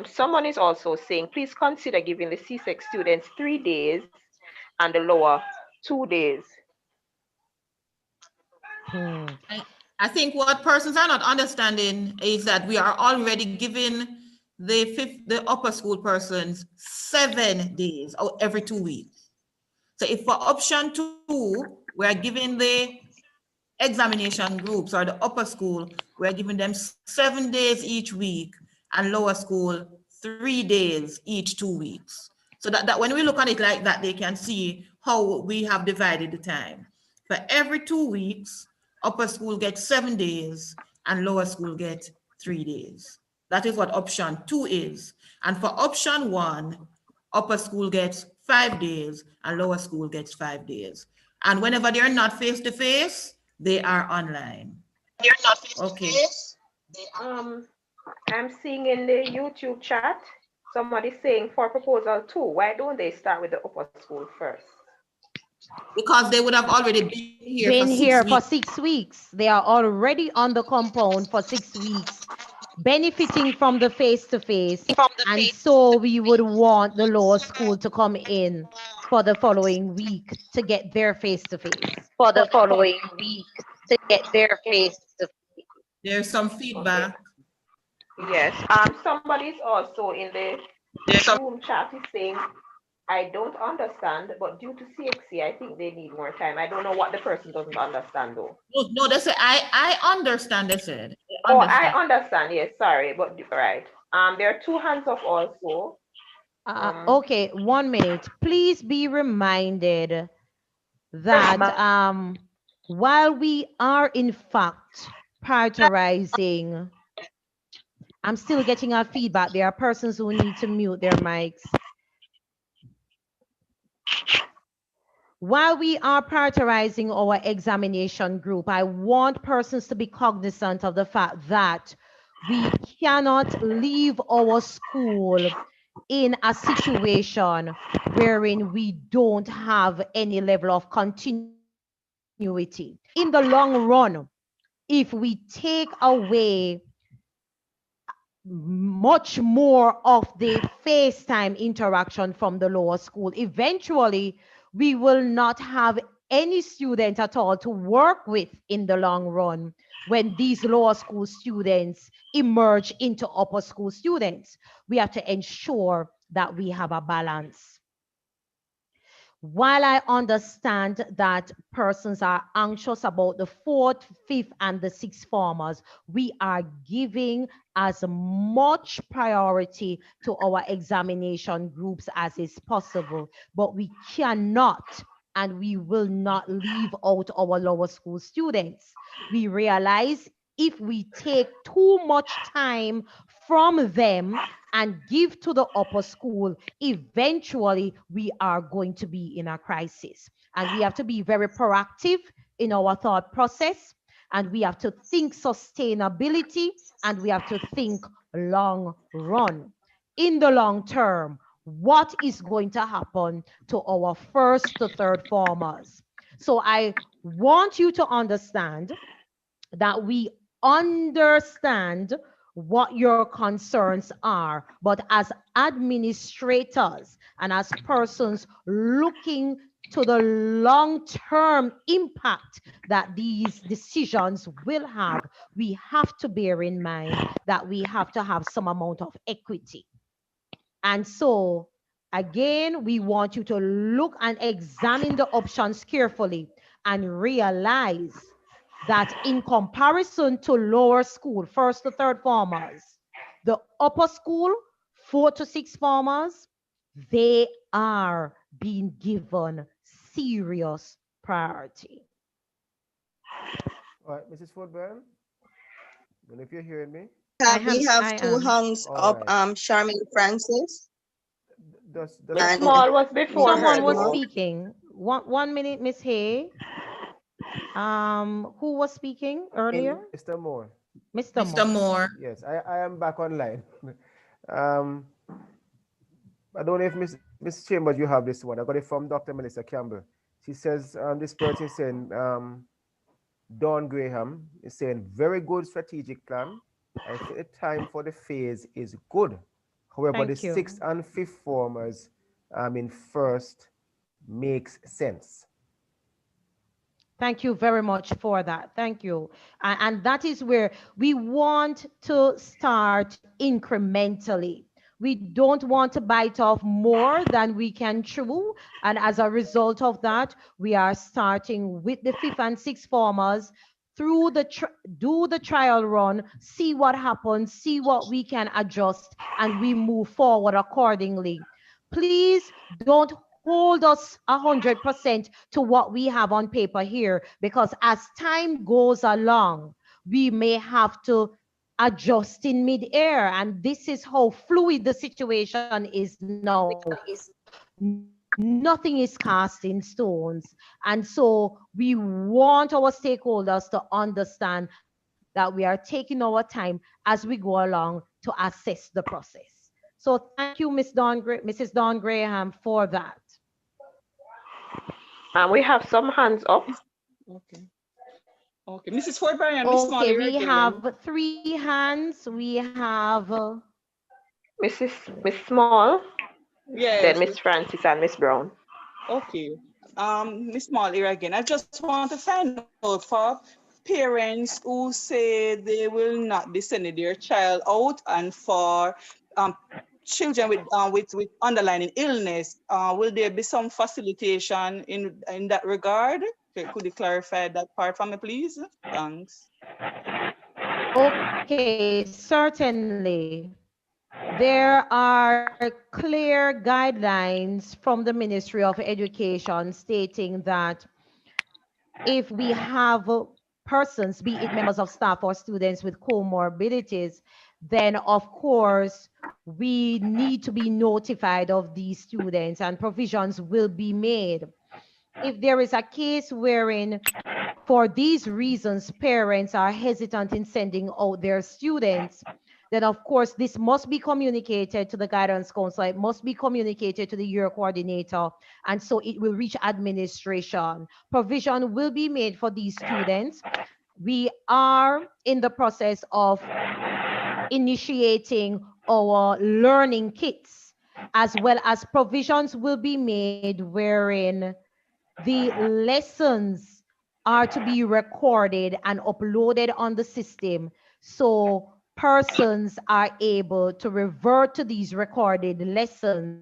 Someone is also saying, please consider giving the C6 students 3 days and the lower 2 days. I think what persons are not understanding is that we are already giving the upper school persons 7 days or every 2 weeks. So if for option 2, we are giving the examination groups or the upper school, we're giving them 7 days each week, and lower school 3 days each 2 weeks. So that when we look at it like that, they can see how we have divided the time. For every 2 weeks, upper school gets 7 days and lower school gets 3 days. That is what option 2 is. And for option 1, upper school gets 5 days and lower school gets 5 days. And whenever they're not face-to-face, they are online. They're not face-to-face. Okay. I'm seeing in the YouTube chat, somebody saying for proposal 2, why don't they start with the upper school first? Because they would have already been here for 6 weeks. They are already on the compound for 6 weeks, benefiting from the face-to-face. And so we would want the lower school to come in for the following week to get their face-to-face. For the following week to get their face-to-face. There's some feedback. Yes. Somebody's also in the Zoom chat is saying, I don't understand, but due to CXC, I think they need more time. I don't know what the person doesn't understand though. No, they said, I understand, they said. Oh, I understand, yes, sorry, but right. There are 2 hands up also. Okay, 1 minute. Please be reminded that while we are in fact prioritizing, I'm still getting our feedback. There are persons who need to mute their mics. While we are prioritizing our examination group, I want persons to be cognizant of the fact that we cannot leave our school in a situation wherein we don't have any level of continuity. In the long run, if we take away much more of the FaceTime interaction from the lower school, eventually we will not have any student at all to work with in the long run when these lower school students emerge into upper school students. We have to ensure that we have a balance. While I understand that persons are anxious about the 4th, 5th, and the 6th formers, we are giving as much priority to our examination groups as is possible, but we cannot and we will not leave out our lower school students. We realize if we take too much time from them and give to the upper school, eventually we are going to be in a crisis. And we have to be very proactive in our thought process, and we have to think sustainability, and we have to think long run. In the long term, what is going to happen to our first to third formers? So I want you to understand that we understand what your concerns are, but as administrators and as persons looking to the long-term impact that these decisions will have, we have to bear in mind that we have to have some amount of equity. And so, again, we want you to look and examine the options carefully and realize that in comparison to lower school, first to third formers, the upper school, 4 to 6 formers, they are being given serious priority. All right, Mrs. Fordburn, I don't know if you're hearing me. We have I two am. hands All up, right. Charmaine Francis. Miss And Small was before her. Someone was though. speaking. One minute, Miss Hay. Who was speaking earlier? Mr. Moore. Mr. Mr. Moore. Yes, I am back online. um, I don't know if Miss Chambers, you have this one. I got it from Dr. Melissa Campbell. She says, this person is saying, Dawn Graham is saying, very good strategic plan. I think the time for the phase is good. However, Thank the you. 6th and 5th formers in first makes sense. Thank you very much for that. Thank you. And that is where we want to start incrementally. We don't want to bite off more than we can chew. And as a result of that, we are starting with the 5th and 6th formers through do the trial run, see what happens, see what we can adjust, and we move forward accordingly. Please don't hold us 100% to what we have on paper here, because as time goes along, we may have to adjust in mid-air, and this is how fluid the situation is now. Nothing is cast in stones. And so we want our stakeholders to understand that we are taking our time as we go along to assess the process. So thank you, Mrs. Dawn Graham, for that. And we have some hands up. Okay. Okay, Mrs. Ford Bryan, Miss Small, Okay, you're we again. have 3 hands. We have Miss Small, Yes. then Miss Francis and Miss Brown. Okay. Miss Small here again. I just want to find out for parents who say they will not be sending their child out, and for children with underlying illness, will there be some facilitation in that regard? Okay, could you clarify that part for me, please? Thanks. Okay, certainly. There are clear guidelines from the Ministry of Education stating that if we have persons, be it members of staff or students with comorbidities, then of course we need to be notified of these students and provisions will be made. If there is a case wherein for these reasons parents are hesitant in sending out their students, then of course this must be communicated to the guidance counselor, it must be communicated to the year coordinator, and so it will reach administration. Provision will be made for these students. We are in the process of initiating our learning kits, as well as provisions will be made wherein the lessons are to be recorded and uploaded on the system, so persons are able to revert to these recorded lessons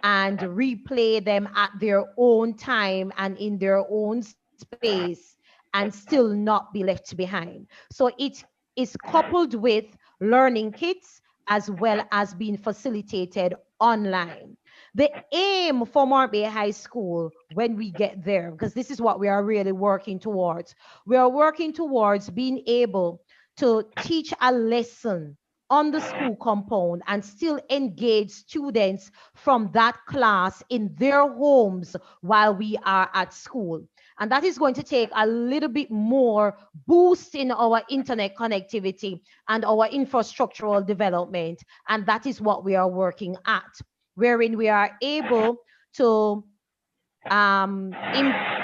and replay them at their own time and in their own space and still not be left behind. So it is coupled with learning kits as well as being facilitated online. The aim for Morant Bay High School when we get there, because this is what we are really working towards. We are working towards being able to teach a lesson on the school compound and still engage students from that class in their homes while we are at school. And that is going to take a little bit more boost in our internet connectivity and our infrastructural development. And that is what we are working at, wherein we are able to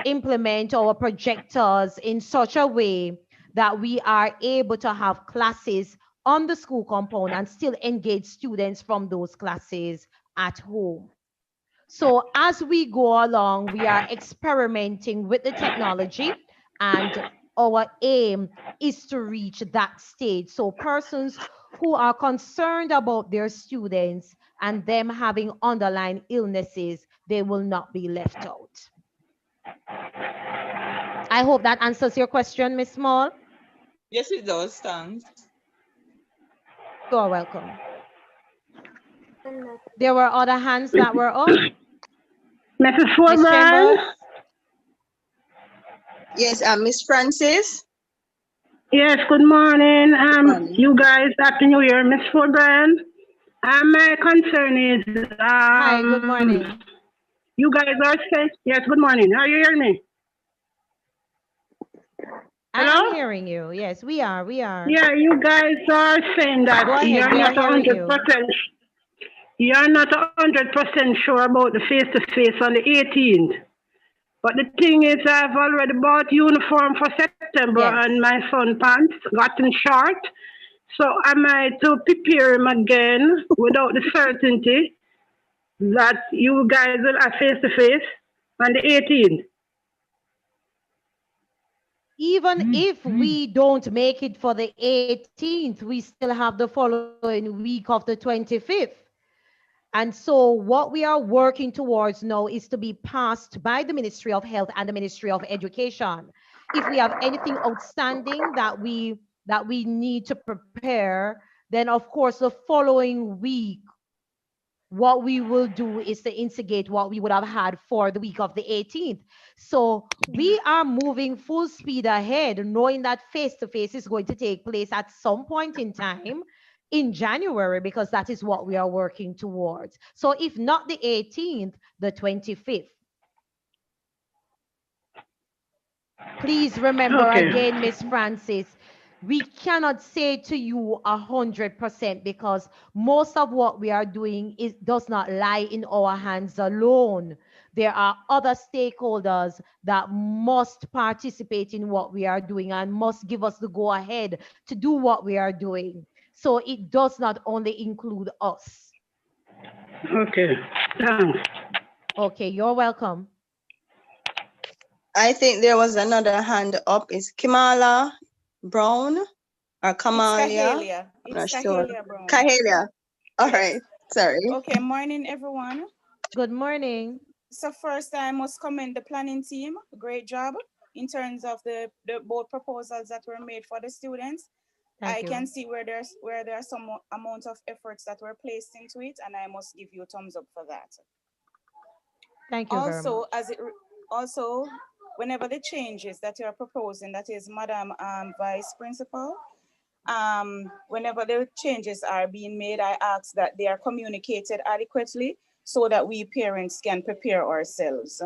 implement our projectors in such a way that we are able to have classes on the school compound and still engage students from those classes at home. So as we go along, we are experimenting with the technology, and our aim is to reach that stage. So persons who are concerned about their students and them having underlying illnesses, they will not be left out. I hope that answers your question, Miss Small. Yes, it does. Thanks. You're welcome. There were other hands that were up. Mrs. Forman? Yes, Miss Francis. Yes, good morning. You guys, Happy New Year, Miss Forman. My concern is, Hi, good morning. You guys are saying, yes, good morning. Are you hearing me? Hello? I'm hearing you. Yes, we are. Yeah, you guys are saying that Go ahead, you're we are not hearing you. 100%. You're not 100% sure about the face-to-face on the 18th. But the thing is, I've already bought uniform for September, and my son pants gotten short. So am I to prepare him again without the certainty that you guys will have face-to-face on the 18th? Even if we don't make it for the 18th, we still have the following week of the 25th. And so what we are working towards now is to be passed by the Ministry of Health and the Ministry of Education. If we have anything outstanding that we need to prepare, then of course the following week, what we will do is to instigate what we would have had for the week of the 18th. So we are moving full speed ahead, knowing that face-to-face is going to take place at some point in time in January, because that is what we are working towards. So if not the 18th, the 25th. Please remember again, Miss Francis, we cannot say to you 100% because most of what we are doing does not lie in our hands alone. There are other stakeholders that must participate in what we are doing and must give us the go ahead to do what we are doing. So it does not only include us. Okay, thanks. Okay, you're welcome. I think there was another hand up. Is Kimala Brown or Kamalia? I'm not sure. Brown. Kahelia. All right. Sorry. Okay, morning, everyone. Good morning. So first, I must commend the planning team. Great job in terms of the board proposals that were made for the students. I can see where there are some amount of efforts that were placed into it, and I must give you a thumbs up for that. Thank you very much. Also, whenever the changes that you are proposing, that is Madam Vice Principal, whenever the changes are being made, I ask that they are communicated adequately so that we parents can prepare ourselves.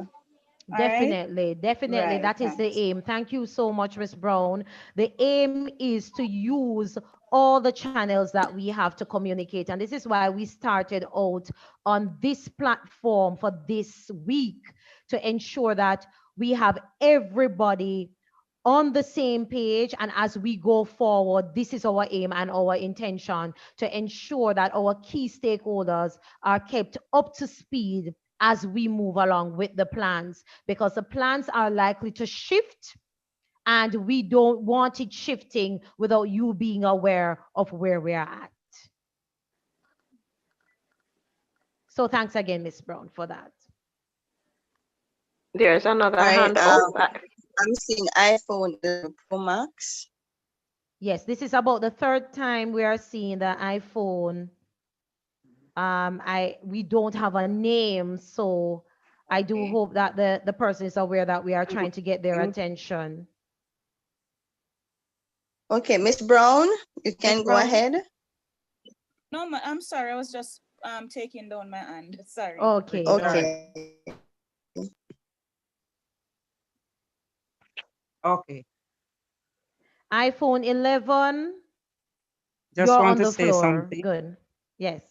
Definitely, definitely. Right, that is the aim. Thank you so much, Ms. Brown. The aim is to use all the channels that we have to communicate. And this is why we started out on this platform for this week, to ensure that we have everybody on the same page. And as we go forward, this is our aim and our intention, to ensure that our key stakeholders are kept up to speed as we move along with the plans, because the plans are likely to shift and we don't want it shifting without you being aware of where we're at. So thanks again, Ms. Brown, for that. There's another hand up. I'm seeing iPhone Pro Max. Yes, this is about the third time we are seeing the iPhone We don't have a name, so I do Okay. hope that the person is aware that we are trying to get their attention. Okay, Miss Brown, you Miss can go Brown? ahead. No, I'm sorry. I was just taking down my hand. Sorry. Okay, all right. Okay. Okay. iPhone 11, Just you're want on to the say floor. something. Good. Yes.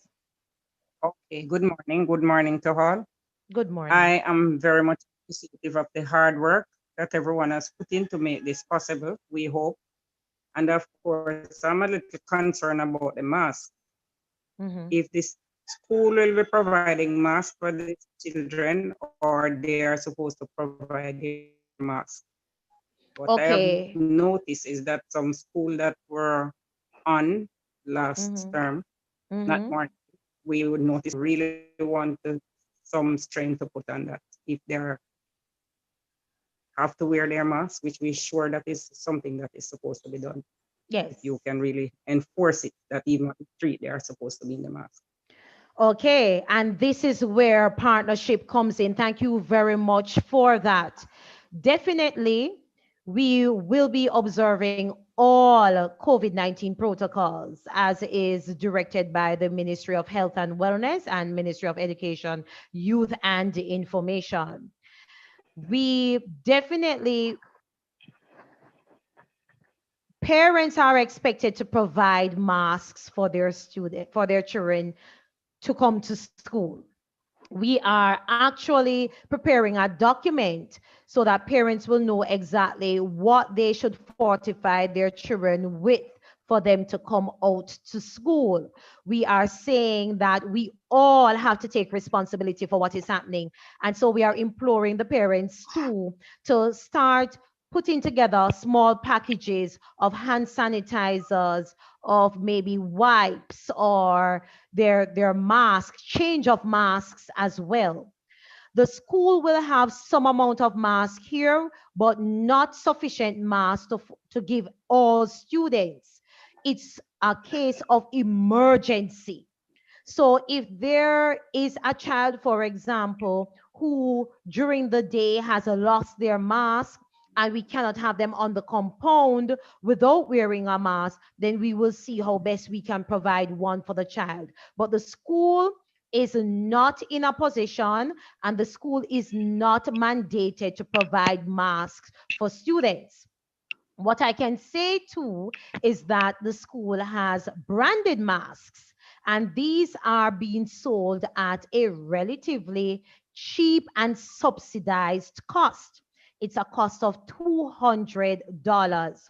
Okay. Good morning. Good morning to all. Good morning. I am very much appreciative of the hard work that everyone has put in to make this possible, we hope. And of course, I'm a little concerned about the mask. If this school will be providing masks for the children or they are supposed to provide their masks. What I have Okay. noticed is that some schools that were on last term, not more, we would notice really want some strain to put on that. If they have to wear their mask, which we sure that is something that is supposed to be done. Yes. If you can really enforce it, that even on the street, they are supposed to be in the mask. Okay, and this is where partnership comes in. Thank you very much for that. Definitely, we will be observing all COVID-19 protocols as is directed by the Ministry of Health and Wellness and Ministry of Education, Youth and Information. We definitely, parents are expected to provide masks for their children to come to school. We are actually preparing a document so that parents will know exactly what they should fortify their children with for them to come out to school. We are saying that we all have to take responsibility for what is happening. And so we are imploring the parents too to start putting together small packages of hand sanitizers, of maybe wipes or their mask, change of masks as well. The school will have some amount of mask here, but not sufficient mask to give all students. It's a case of emergency. So if there is a child, for example, who during the day has lost their mask and we cannot have them on the compound without wearing a mask, then we will see how best we can provide one for the child. But the school is not in a position and the school is not mandated to provide masks for students. What I can say too is that the school has branded masks, and these are being sold at a relatively cheap and subsidized cost. It's a cost of $200.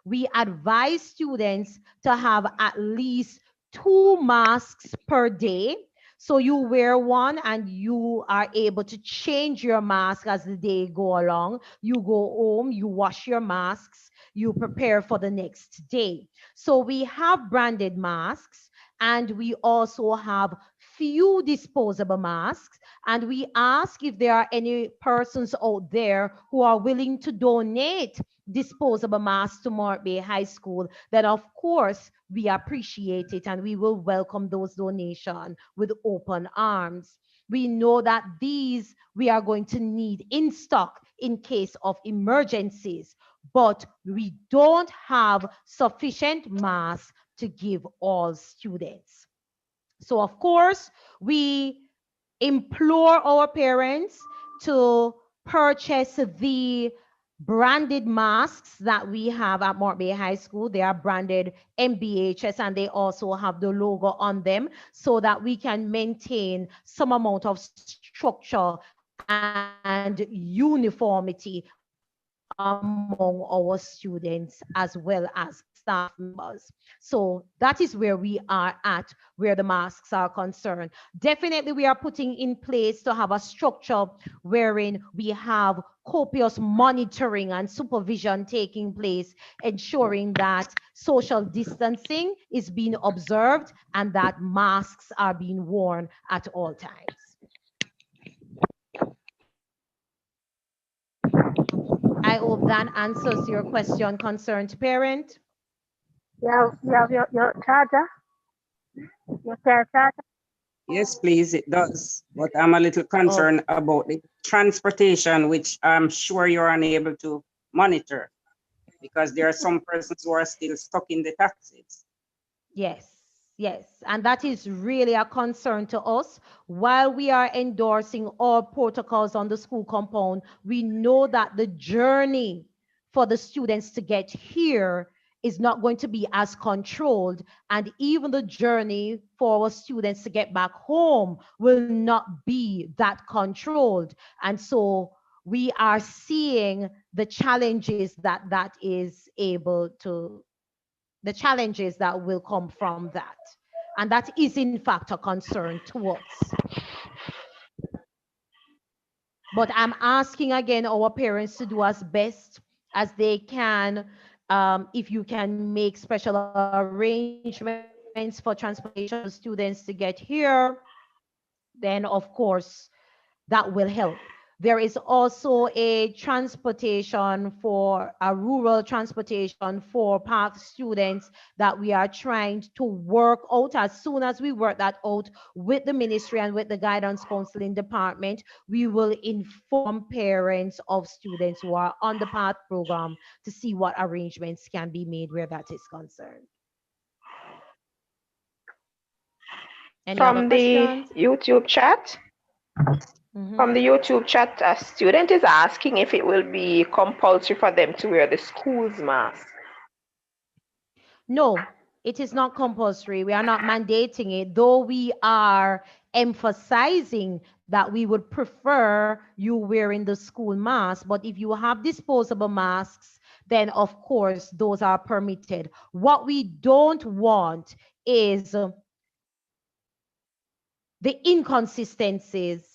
We advise students to have at least 2 masks per day. So you wear one and you are able to change your mask as the day go along. You go home, you wash your masks, you prepare for the next day. So we have branded masks and we also have few disposable masks. And we ask if there are any persons out there who are willing to donate disposable masks to Mort Bay High School, then of course we appreciate it and we will welcome those donations with open arms. We know that these we are going to need in stock in case of emergencies, but we don't have sufficient masks to give all students. So of course, we implore our parents to purchase the branded masks that we have at Mort Bay High School. They are branded MBHS and they also have the logo on them so that we can maintain some amount of structure and uniformity among our students as well as staff members. So that is where we are at, where the masks are concerned. Definitely, we are putting in place to have a structure wherein we have copious monitoring and supervision taking place, ensuring that social distancing is being observed and that masks are being worn at all times. I hope that answers your question, concerned parent. You have your charger? Your care charger? Yes, please, it does. But I'm a little Oh, concerned about the transportation, which I'm sure you're unable to monitor because there are some persons who are still stuck in the taxis. yes, yes. And that is really a concern to us. While we are endorsing all protocols on the school compound, we know that the journey for the students to get here is not going to be as controlled. And even the journey for our students to get back home will not be that controlled. And so we are seeing the challenges that is able to the challenges that will come from that. And that is, in fact, a concern to us. But I'm asking again our parents to do as best as they can. If you can make special arrangements for transportation for students to get here, then of course that will help. There is also a transportation for a rural transportation for park students that we are trying to work out. As soon as we work that out with the ministry and with the guidance counseling department, we will inform parents of students who are on the path program to see what arrangements can be made where that is concerned. Any other From the questions? YouTube chat, Mhm. a student is asking if it will be compulsory for them to wear the school's mask. No, it is not compulsory. We are not mandating it, though we are emphasizing that we would prefer you wearing the school mask. But if you have disposable masks, then of course those are permitted. What we don't want is the inconsistencies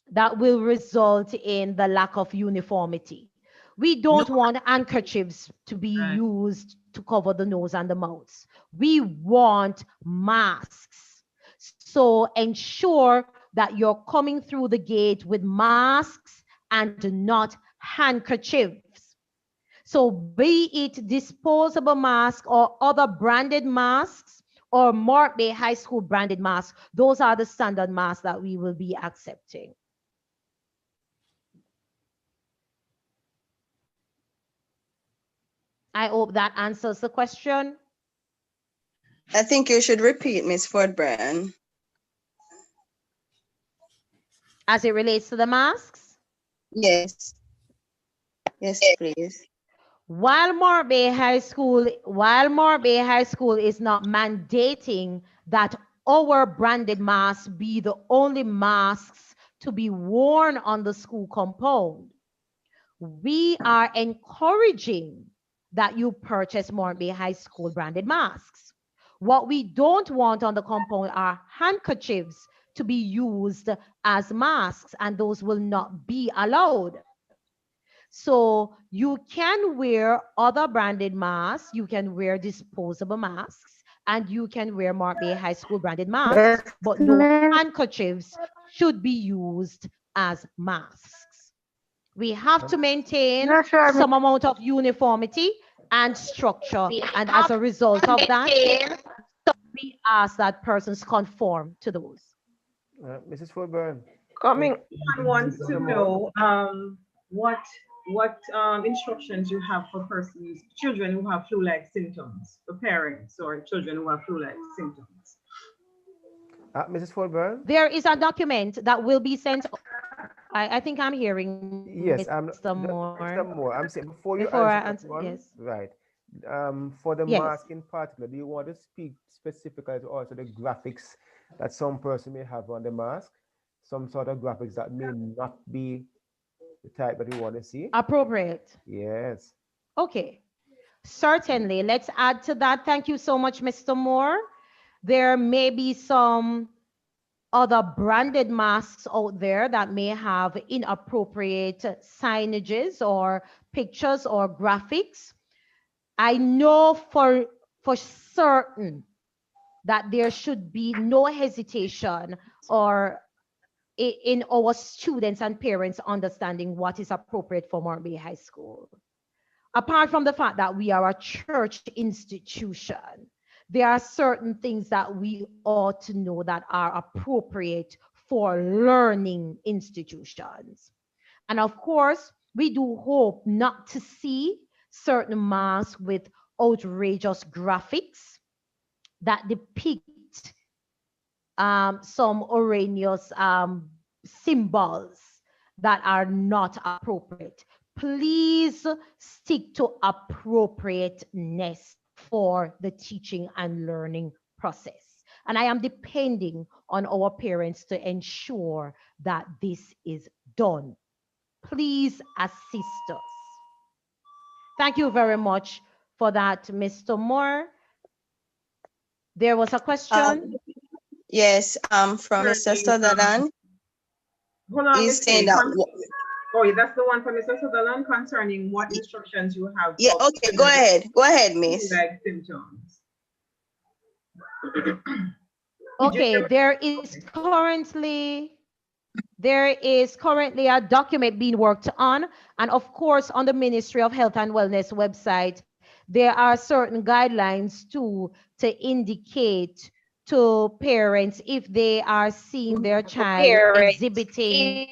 that will result in the lack of uniformity. We don't want handkerchiefs to be used to cover the nose and the mouth. We want masks. So ensure that you're coming through the gate with masks and not handkerchiefs. So be it disposable mask or other branded masks or Mark Bay High School branded masks, those are the standard masks that we will be accepting. I hope that answers the question. I think you should repeat, Miss Ford Brand. As it relates to the masks? Yes. Yes, please. While Mark Bay High School is not mandating that our branded masks be the only masks to be worn on the school compound, we are encouraging that you purchase Mark Bay High School branded masks. What we don't want on the compound are handkerchiefs to be used as masks, and those will not be allowed. So you can wear other branded masks, you can wear disposable masks, and you can wear Mark Bay High School branded masks, but no handkerchiefs should be used as masks. We have to maintain some amount of uniformity and structure, and as a result of that, we ask that persons conform to those. Mrs. Fulburn. Coming. I want to know what instructions you have for persons, children who have flu-like symptoms, for parents or children who have flu-like symptoms. Mrs. Fulburn. There is a document that will be sent. I think I'm hearing Yes, Mr. Moore. Mr. Moore, I'm saying before you Before I answer that one, yes. right? For the Yes. mask in particular, do you want to speak specifically to also the graphics that some person may have on the mask? Some sort of graphics that may not be the type that you want to see? Appropriate. Yes. Okay. Certainly. Let's add to that. Thank you so much, Mr. Moore. There may be some other branded masks out there that may have inappropriate signages or pictures or graphics. I know for certain that there should be no hesitation or in our students and parents understanding what is appropriate for Mark Bay High School. Apart from the fact that we are a church institution, there are certain things that we ought to know that are appropriate for learning institutions. And of course, we do hope not to see certain masks with outrageous graphics that depict some erroneous symbols that are not appropriate. Please stick to appropriateness for the teaching and learning process. And I am depending on our parents to ensure that this is done. Please assist us. Thank you very much for that, Mr. Moore. There was a question. Yes, from Mr. Sutherland. Hold on, He's saying that. Oh, that's the one from Mr. Sutherland concerning what instructions you have. Yeah, okay, go ahead. Go ahead, miss. Like symptoms. Okay, there is currently a document being worked on, and of course on the Ministry of Health and Wellness website there are certain guidelines to indicate to parents if they are seeing their child exhibiting.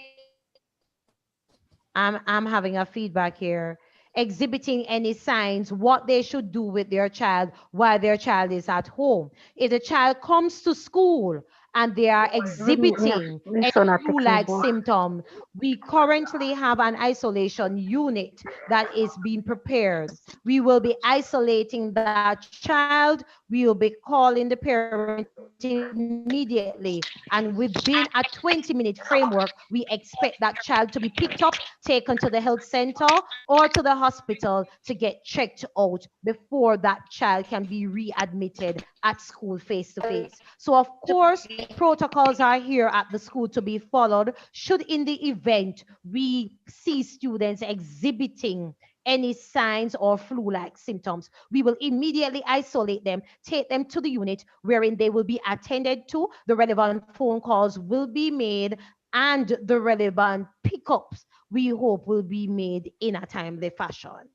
I'm having a feedback here. Exhibiting any signs, what they should do with their child while their child is at home. If the child comes to school and they are exhibiting any flu-like symptom, we currently have an isolation unit that is being prepared. We will be isolating that child. We will be calling the parent immediately, and within a 20-minute framework, we expect that child to be picked up, taken to the health center or to the hospital to get checked out before that child can be readmitted at school face-to-face. So of course, protocols are here at the school to be followed should in the event we see students exhibiting any signs or flu-like symptoms. We will immediately isolate them, take them to the unit wherein they will be attended to, the relevant phone calls will be made, and the relevant pickups we hope will be made in a timely fashion.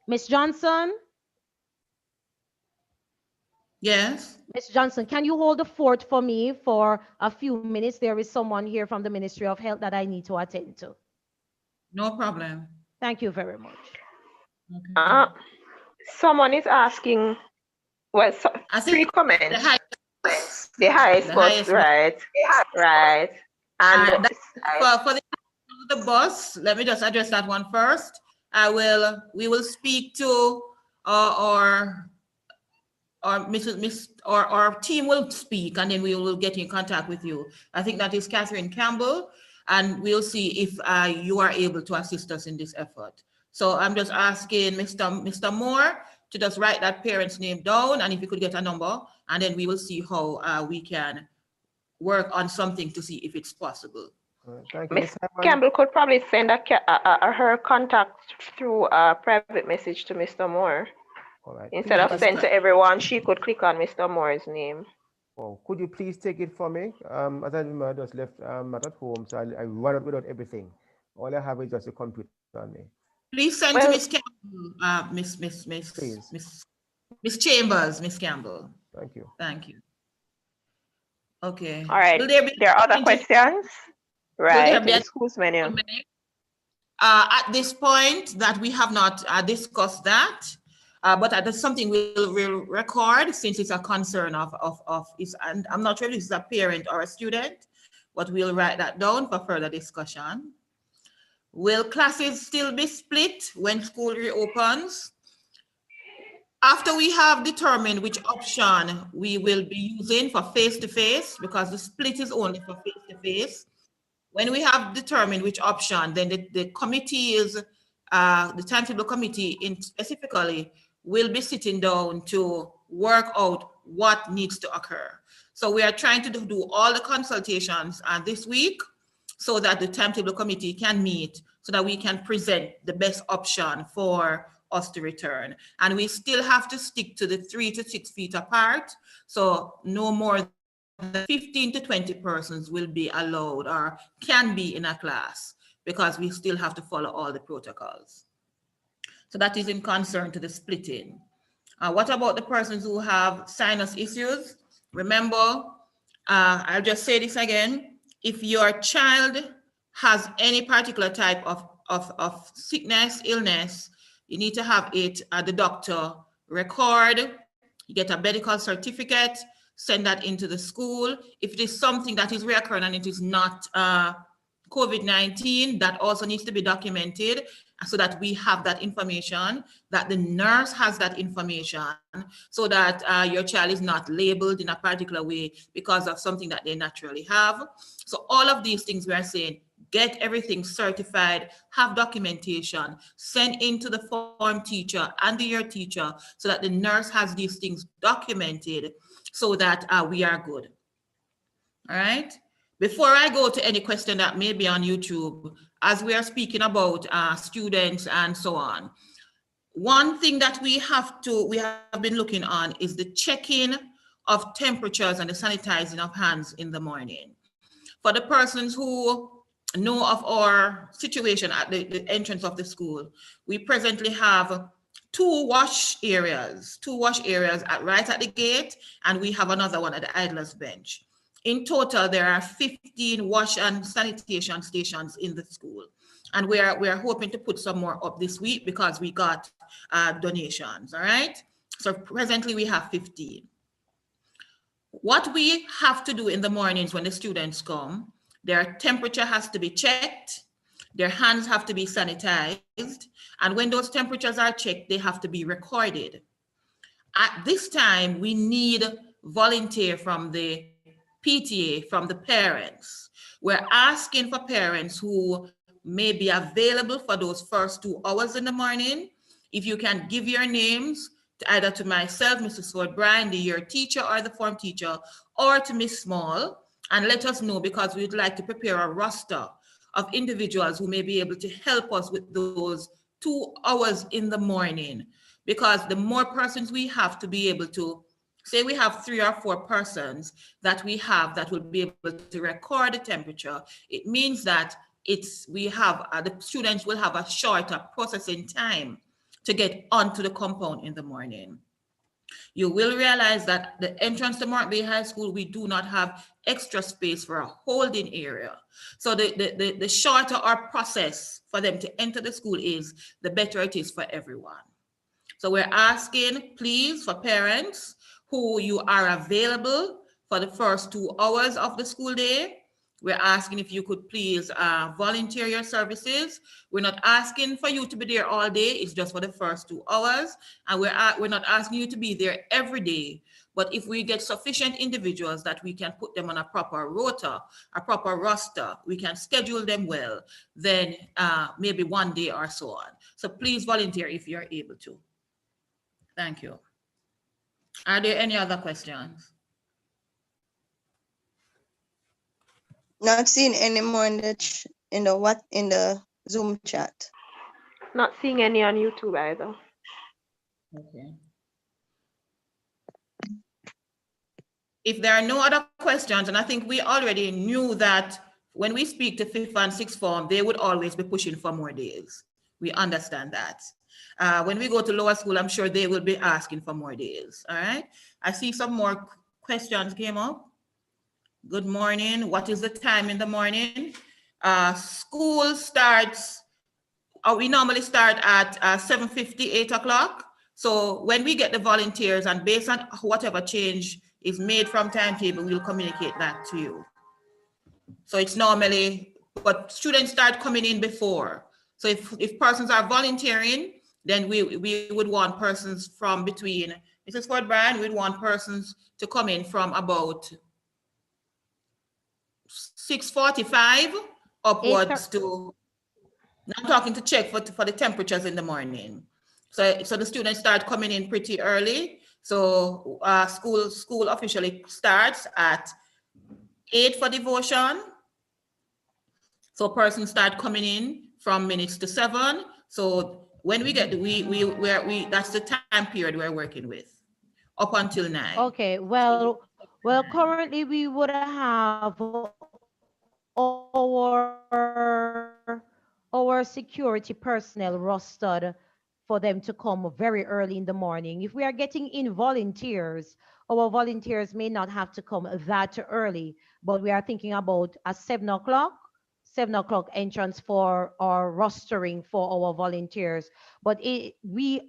Ms. Johnson? Yes. Ms. Johnson, can you hold the fort for me for a few minutes? There is someone here from the Ministry of Health that I need to attend to. No problem. Thank you very much. Okay. Someone is asking, well, three comments. The highest cost, right? Right. And for the bus, let me just address that one first. We will speak to our team will speak, and then we will get in contact with you. I think that is Catherine Campbell, and we'll see if you are able to assist us in this effort. So I'm just asking Mr. Moore to just write that parent's name down, and if you could get a number, and then we will see how we can work on something to see if it's possible. Ms. Campbell could probably send her contact through a private message to Mr. Moore. All right. Instead of send to everyone, she could click on Mr. Moore's name. Oh, could you please take it for me? As I just left at home, so I run out without everything. All I have is just a computer on me. Please send to Miss Campbell, Miss Chambers, Miss Campbell. Thank you. Thank you. Okay. All right. There are other questions? Right. Whose menu? At this point, that we have not discussed that. But that's something we'll record since it's a concern of and I'm not sure if it's a parent or a student, but we'll write that down for further discussion. Will classes still be split when school reopens? After we have determined which option we will be using for face-to-face, because the split is only for face-to-face. When we have determined which option, then the committee is, the timetable committee specifically will be sitting down to work out what needs to occur. So we are trying to do all the consultations this week so that the timetable committee can meet so that we can present the best option for us to return. And we still have to stick to the 3 to 6 feet apart. So no more than 15 to 20 persons will be allowed or can be in a class because we still have to follow all the protocols. So that is in concern to the splitting. What about the persons who have sinus issues? Remember, I'll just say this again. If your child has any particular type of sickness, illness, you need to have it at the doctor record, you get a medical certificate, send that into the school. If it is something that is recurrent and it is not COVID-19, that also needs to be documented so that we have that information, that the nurse has that information, so that your child is not labeled in a particular way because of something that they naturally have. So all of these things we are saying, get everything certified, have documentation, send into the form teacher and the year teacher so that the nurse has these things documented so that we are good. All right. Before I go to any question that may be on YouTube, as we are speaking about students and so on, one thing that we have been looking on is the checking of temperatures and the sanitizing of hands in the morning. For the persons who know of our situation at the entrance of the school, we presently have two wash areas right at the gate, and we have another one at the idler's bench. In total, there are 15 wash and sanitation stations in the school. And we are hoping to put some more up this week because we got donations, all right? So presently we have 15. What we have to do in the mornings when the students come, their temperature has to be checked, their hands have to be sanitized, and when those temperatures are checked, they have to be recorded. At this time, we need volunteer from the PTA, from the parents. We're asking for parents who may be available for those first 2 hours in the morning. If you can give your names either to myself, Mrs. Ford Bryan, the year teacher or the form teacher, or to Miss Small, and let us know, because we'd like to prepare a roster of individuals who may be able to help us with those 2 hours in the morning. Because the more persons we have to be able to, say we have 3 or 4 persons that we have that will be able to record the temperature, it means that the students will have a shorter processing time to get onto the compound in the morning. You will realize that the entrance to Mark Bay High School, we do not have extra space for a holding area. So the shorter our process for them to enter the school is, the better it is for everyone. So we're asking, please, for parents who you are available for the first 2 hours of the school day. We're asking if you could please volunteer your services. We're not asking for you to be there all day. It's just for the first 2 hours. And we're not asking you to be there every day. But if we get sufficient individuals that we can put them on a proper rota, a proper roster, we can schedule them well, then maybe one day or so on. So please volunteer if you're able to. Thank you. Are there any other questions? Not seeing any more in the Zoom chat. Not seeing any on YouTube either. Okay. If there are no other questions, and I think we already knew that when we speak to 5th and 6th form, they would always be pushing for more days. We understand that. When we go to lower school, I'm sure they will be asking for more days. All right. I see some more questions came up. Good morning. What is the time in the morning? School starts, we normally start at 7:50, 8 o'clock. So when we get the volunteers, and based on whatever change is made from timetable, we'll communicate that to you. So it's normally, but students start coming in before. So if persons are volunteering, then we would want persons from between, Mrs. Ford Bryan, we'd want persons to come in from about 6:45 upwards to, I'm talking to check for the temperatures in the morning. So the students start coming in pretty early. So school officially starts at 8 for devotion. So persons start coming in from minutes to 7. So when we get that's the time period we're working with up until 9. Okay, well, currently we would have our security personnel rostered for them to come very early in the morning. If we are getting in volunteers, our volunteers may not have to come that early, but we are thinking about a 7 o'clock entrance for our rostering for our volunteers. But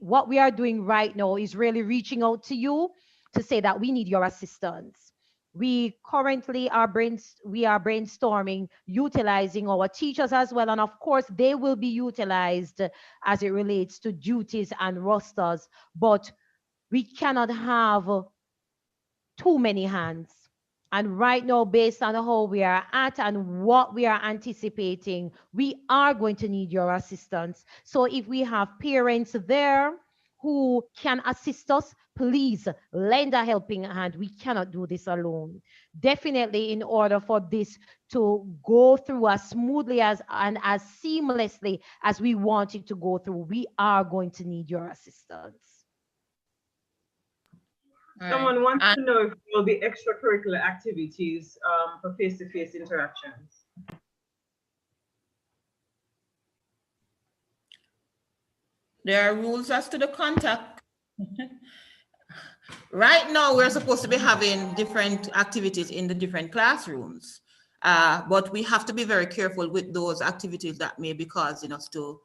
what we are doing right now is really reaching out to you to say that we need your assistance. We currently are brainstorming, utilizing our teachers as well. And of course, they will be utilized as it relates to duties and rosters. But we cannot have too many hands. And right now, based on how we are at and what we are anticipating, we are going to need your assistance. So if we have parents there who can assist us, please lend a helping hand. We cannot do this alone. Definitely, in order for this to go through as smoothly and as seamlessly as we want it to go through, we are going to need your assistance. Someone wants to know if there will be extracurricular activities for face-to-face interactions. There are rules as to the contact. Right now, we're supposed to be having different activities in the different classrooms, but we have to be very careful with those activities that may be causing us to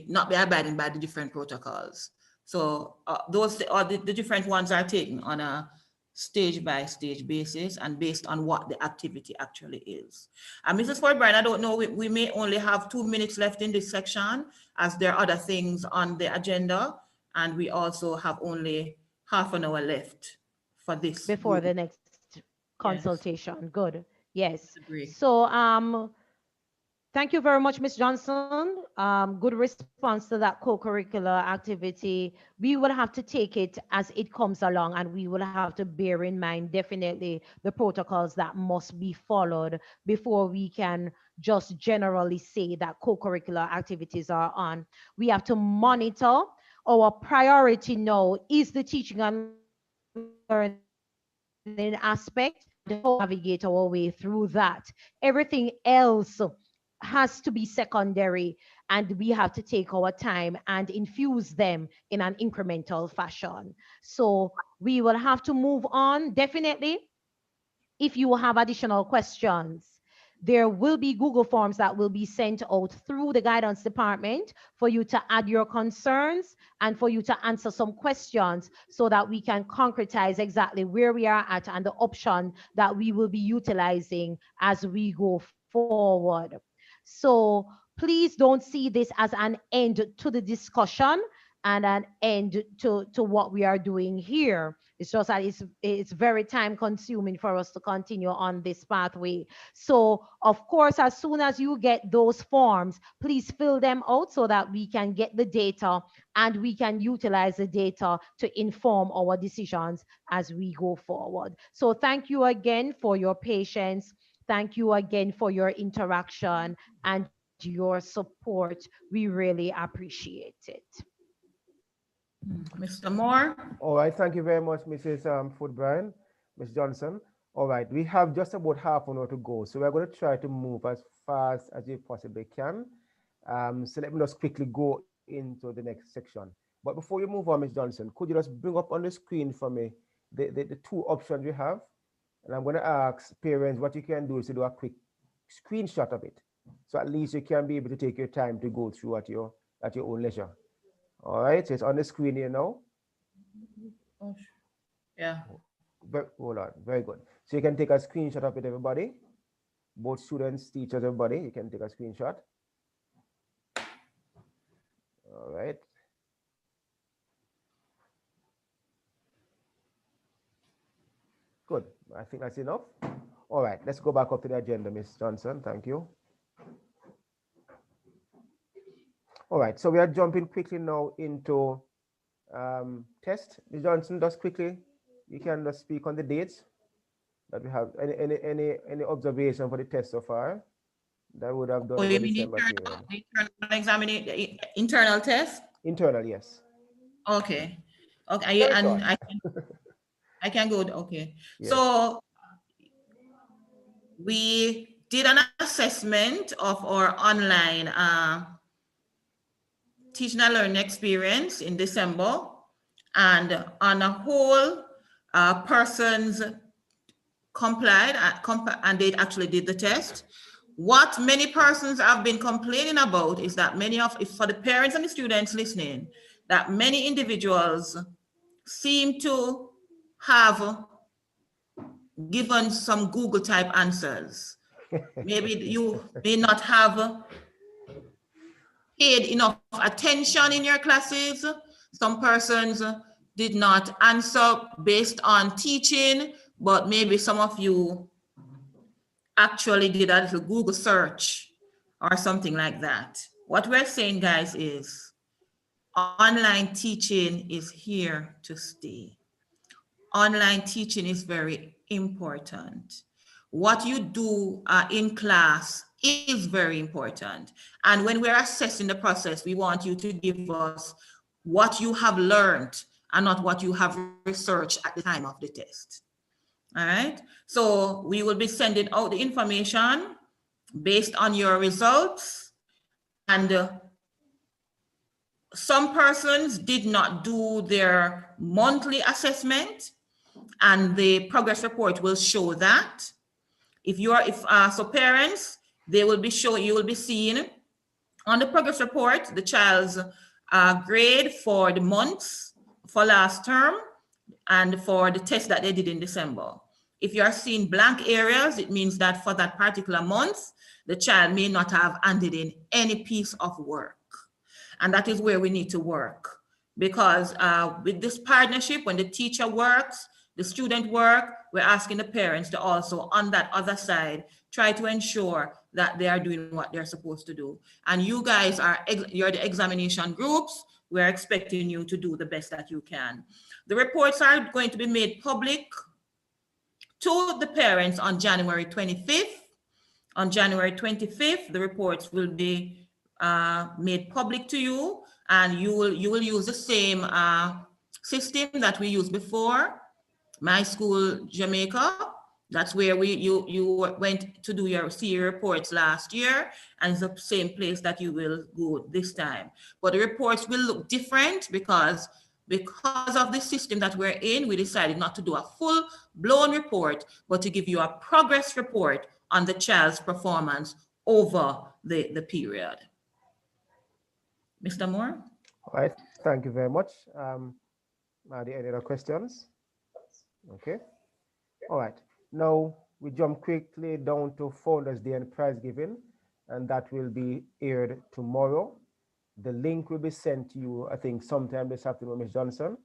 not be abiding by the different protocols. So the different ones are taken on a stage by stage basis and based on what the activity actually is. Mrs. Ford-Bryan, I don't know, we may only have 2 minutes left in this section as there are other things on the agenda, and we also have only half an hour left for this. Before the next consultation. Yes. Good. Yes. So thank you very much, Ms. Johnson. Good response to that co-curricular activity. We will have to take it as it comes along, and we will have to bear in mind definitely the protocols that must be followed before we can just generally say that co-curricular activities are on. We have to monitor. Our priority now is the teaching and learning aspect, and navigate our way through that. Everything else has to be secondary, and we have to take our time and infuse them in an incremental fashion. So we will have to move on. Definitely, if you have additional questions, there will be Google Forms that will be sent out through the guidance department for you to add your concerns and for you to answer some questions so that we can concretize exactly where we are at and the option that we will be utilizing as we go forward. So please don't see this as an end to the discussion and an end to what we are doing here. It's just that it's very time consuming for us to continue on this pathway. So of course, as soon as you get those forms, please fill them out so that we can get the data and we can utilize the data to inform our decisions as we go forward. So thank you again for your patience. Thank you again for your interaction and your support. We really appreciate it. Mr. Moore. All right, thank you very much, Mrs. Ford-Bryan, Ms. Johnson. All right, we have just about half an hour to go, so we're going to try to move as fast as we possibly can. So let me just quickly go into the next section. But before you move on, Ms. Johnson, could you just bring up on the screen for me the two options we have? And I'm going to ask parents what you can do is to do a quick screenshot of it. So at least you can be able to take your time to go through at your own leisure. All right, so it's on the screen here now. Yeah. Hold on, very good. So you can take a screenshot of it, everybody. Both students, teachers, everybody, you can take a screenshot. All right. Good, I think that's enough. All right, let's go back up to the agenda, Ms. Johnson, thank you. All right, so we are jumping quickly now into test. Ms. Johnson, just quickly, you can just speak on the dates that we have. Any observation for the test so far that would have done over December period? Internal test? Internal, yes. Okay. Okay, and I can go, okay. Yes. So we did an assessment of our online teaching and learning experience in December, and on a whole, persons complied and they actually did the test. What many persons have been complaining about is that for the parents and the students listening, that many individuals seem to have given some Google type answers. Maybe you may not have paid enough attention in your classes. Some persons did not answer based on teaching, but maybe some of you actually did a little Google search or something like that. What we're saying, guys, is online teaching is here to stay. Online teaching is very important. What you do in class is very important. And when we're assessing the process, we want you to give us what you have learned and not what you have researched at the time of the test. All right, so we will be sending out the information based on your results, and some persons did not do their monthly assessment, and the progress report will show that. So parents, you will be seeing on the progress report the child's grade for the months for last term and for the test that they did in December. If you are seeing blank areas, it means that for that particular month, the child may not have handed in any piece of work. And that is where we need to work, because with this partnership, when the teacher works, the student work, we're asking the parents to also, on that other side, try to ensure that they are doing what they're supposed to do. And you guys you're the examination groups. We're expecting you to do the best that you can. The reports are going to be made public to the parents on January 25th. On January 25th, the reports will be made public to you, and you will use the same system that we used before, My School Jamaica. That's where you went to do your reports last year, and it's the same place that you will go this time. But the reports will look different because of the system that we're in. We decided not to do a full-blown report, but to give you a progress report on the child's performance over the period. Mr. Moore? All right, thank you very much. Are there any other questions? Okay, all right. Now we jump quickly down to Founders Day and prize giving, and that will be aired tomorrow. The link will be sent to you, I think, sometime this afternoon, Ms. Johnson.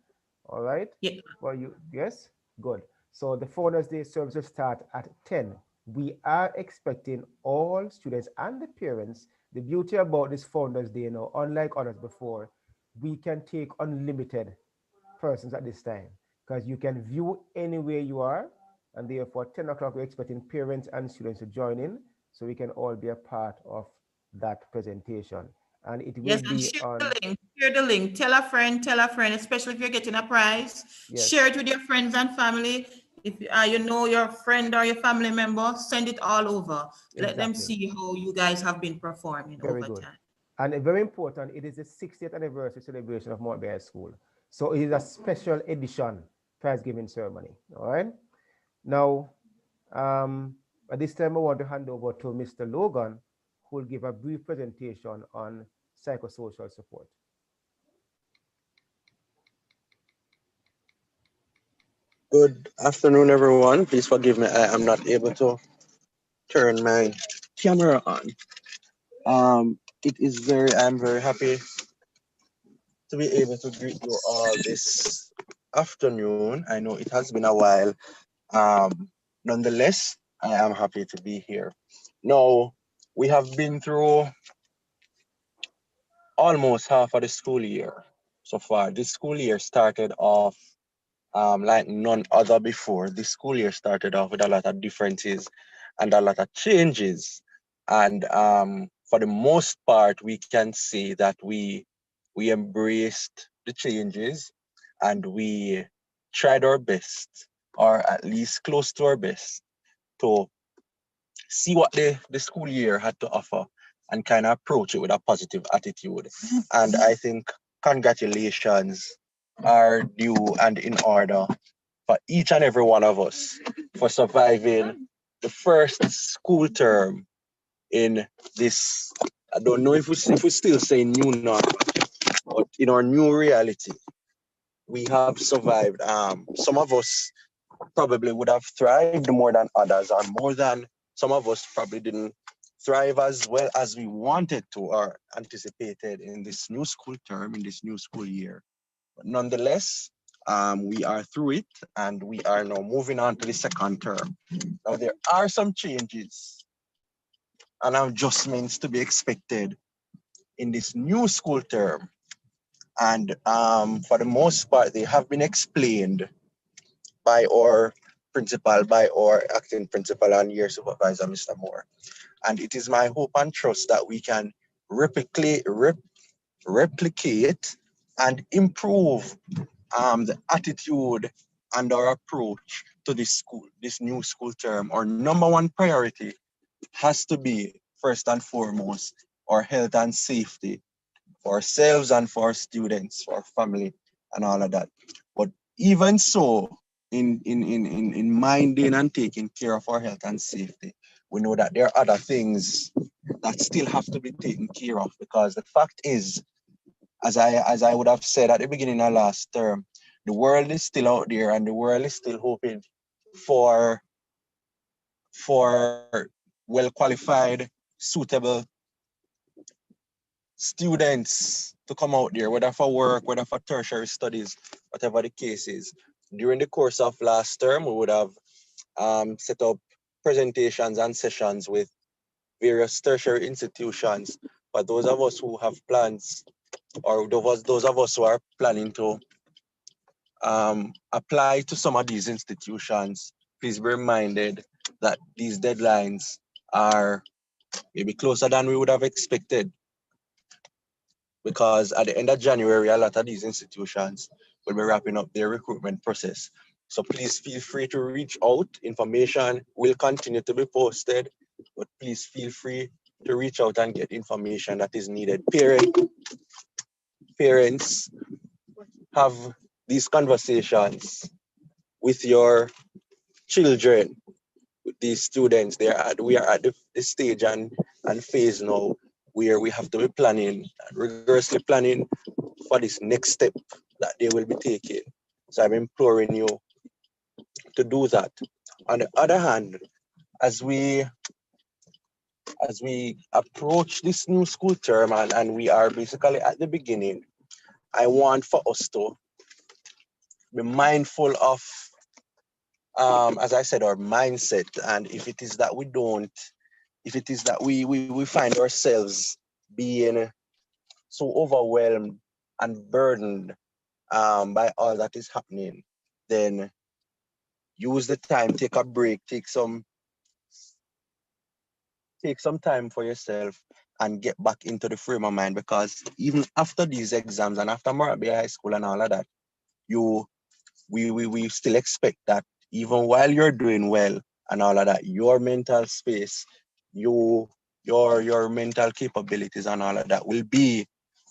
All right? Yeah. Well, yes? Good. So the Founders Day service will start at 10. We are expecting all students and the parents. The beauty about this Founders Day, unlike others before, we can take unlimited persons at this time, because you can view anywhere you are, and therefore 10 o'clock we're expecting parents and students to join in, so we can all be a part of that presentation. And it will be share the link. Tell a friend, especially if you're getting a prize. Yes. Share it with your friends and family. If you know your friend or your family member, send it all over. Exactly. Let them see how you guys have been performing over time. And very important, it is the 60th anniversary celebration of Mount Bay High School. So it is a special edition prize giving ceremony. All right. Now, at this time, I want to hand over to Mr. Logan, who will give a brief presentation on psychosocial support. Good afternoon, everyone. Please forgive me, I am not able to turn my camera on. I'm very happy to be able to greet you all this afternoon. I know it has been a while. Nonetheless, I am happy to be here. Now, we have been through almost half of the school year so far. This school year started off like none other before. This school year started off with a lot of differences and a lot of changes. And for the most part, we can say that we embraced the changes and we tried our best, or at least close to our best, to see what the school year had to offer and kind of approach it with a positive attitude. And I think congratulations are due and in order for each and every one of us for surviving the first school term in this, I don't know if we still say new normal, but in our new reality, we have survived. Some of us probably would have thrived more than others, or more than some of us probably didn't thrive as well as we wanted to or anticipated in this new school term, in this new school year. But nonetheless, we are through it and we are now moving on to the second term. Now, there are some changes and adjustments to be expected in this new school term. And for the most part, they have been explained by our principal, by our acting principal and year supervisor, Mr. Moore. And it is my hope and trust that we can replicate and improve the attitude and our approach to this school, this new school term. Our number one priority has to be, first and foremost, our health and safety for ourselves and for our students, for our family, and all of that. But even so, in minding and taking care of our health and safety, we know that there are other things that still have to be taken care of, because the fact is, as I would have said at the beginning of last term, the world is still out there and the world is still hoping for well qualified, suitable students to come out there, whether for work, whether for tertiary studies, whatever the case is. During the course of last term, we would have set up presentations and sessions with various tertiary institutions. But those of us who have plans, or those of us who are planning to apply to some of these institutions, please be reminded that these deadlines are maybe closer than we would have expected, because at the end of January, a lot of these institutions will be wrapping up their recruitment process. So please feel free to reach out. Information will continue to be posted, but please feel free to reach out and get information that is needed. Parents, have these conversations with your children, with these students. We are at the stage and phase now where we have to be planning, rigorously planning for this next step that they will be taking. So I'm imploring you to do that. On the other hand, as we approach this new school term and we are basically at the beginning, I want for us to be mindful of, as I said, our mindset. And if it is that we find ourselves being so overwhelmed and burdened by all that is happening, then use the time, take a break, take some time for yourself and get back into the frame of mind, because even after these exams and after Morabia High School and all of that, we still expect that even while you're doing well and all of that, your mental space, your mental capabilities and all of that will be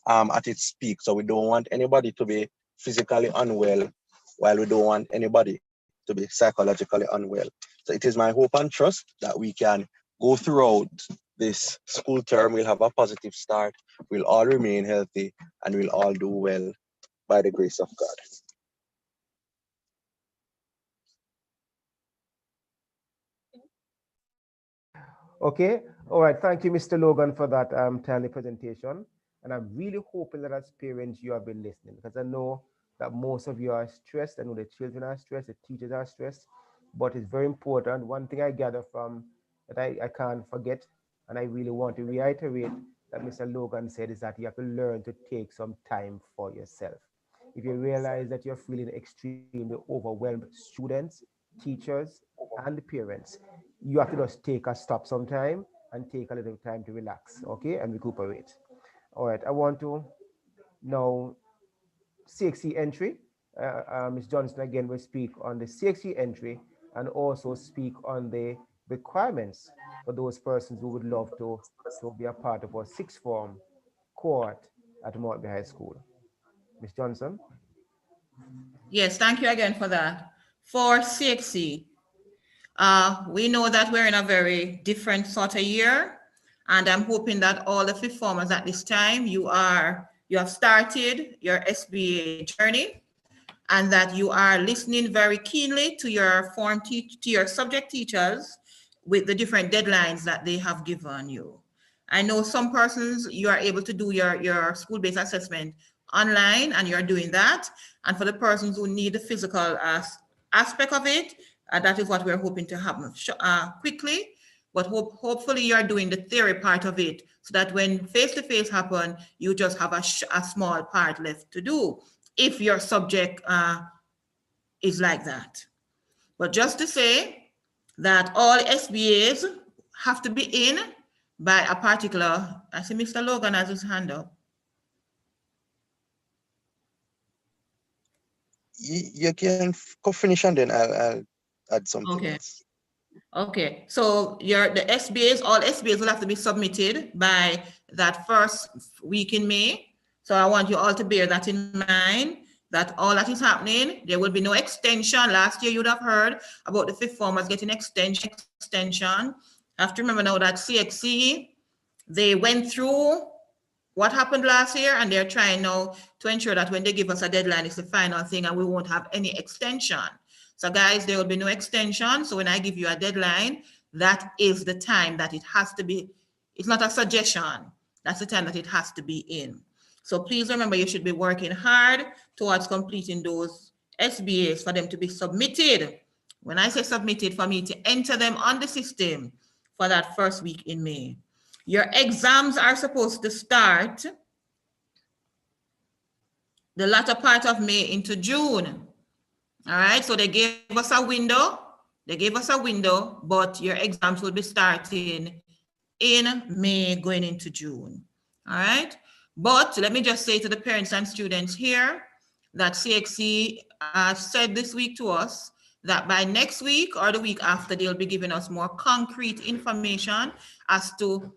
at its peak. So we don't want anybody to be physically unwell, while we don't want anybody to be psychologically unwell. So it is my hope and trust that we can go throughout this school term. We'll have a positive start. We'll all remain healthy and we'll all do well by the grace of God. Okay, all right. Thank you, Mr. Logan, for that timely presentation. And I'm really hoping that as parents, you have been listening, because I know that most of you are stressed. I know the children are stressed, the teachers are stressed, but it's very important. One thing I gather from that I can't forget, and I really want to reiterate that Mr. Logan said, is that you have to learn to take some time for yourself. If you realize that you're feeling extremely overwhelmed, students, teachers, and parents, you have to just take a stop sometime and take a little time to relax, okay, and recuperate. All right, I want to now CXC entry. Ms. Johnson again will speak on the CXC entry and also speak on the requirements for those persons who would love to be a part of our sixth form cohort at Mortby High School. Ms. Johnson? Yes, thank you again for that. For CXC, we know that we're in a very different sort of year, and I'm hoping that all the fifth formers at this time, you have started your SBA journey, and that you are listening very keenly to your to your subject teachers with the different deadlines that they have given you. I know some persons, you are able to do your school-based assessment online, and you're doing that. And for the persons who need the physical aspect of it, that is what we're hoping to happen quickly. But hopefully you're doing the theory part of it, so that when face-to-face happen, you just have a small part left to do, if your subject is like that. But just to say that all SBAs have to be in by a particular, I see Mr. Logan has his hand up. You can finish and then I'll add something else. Okay, so the SBAs, all SBAs will have to be submitted by that first week in May. So I want you all to bear that in mind, that all that is happening, there will be no extension. Last year, you'd have heard about the fifth formers getting extension. Have to remember now that CXC, they went through what happened last year, and they're trying now to ensure that when they give us a deadline, it's the final thing and we won't have any extension. So guys, there will be no extension. So when I give you a deadline, that is the time that it has to be. It's not a suggestion. That's the time that it has to be in. So please remember, you should be working hard towards completing those SBAs for them to be submitted. When I say submitted, for me to enter them on the system for that first week in May. Your exams are supposed to start the latter part of May into June. All right, so they gave us a window. But your exams will be starting in May going into June. All right, but let me just say to the parents and students here that CXC said this week to us that by next week or the week after, they'll be giving us more concrete information as to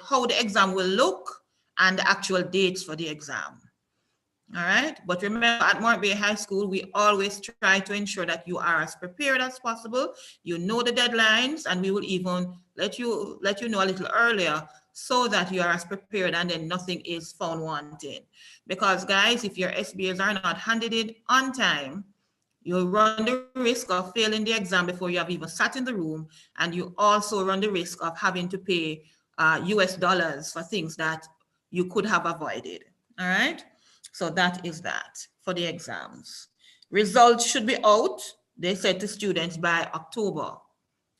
how the exam will look and the actual dates for the exam. All right, but remember, at Mortby High School, we always try to ensure that you are as prepared as possible. You know the deadlines, and we will even let you know a little earlier so that you are as prepared and then nothing is found wanting. Because guys, if your SBAs are not handed in on time, you'll run the risk of failing the exam before you have even sat in the room, and you also run the risk of having to pay US dollars for things that you could have avoided. All right. So that is that for the exams. Results should be out, they said to students, by October. All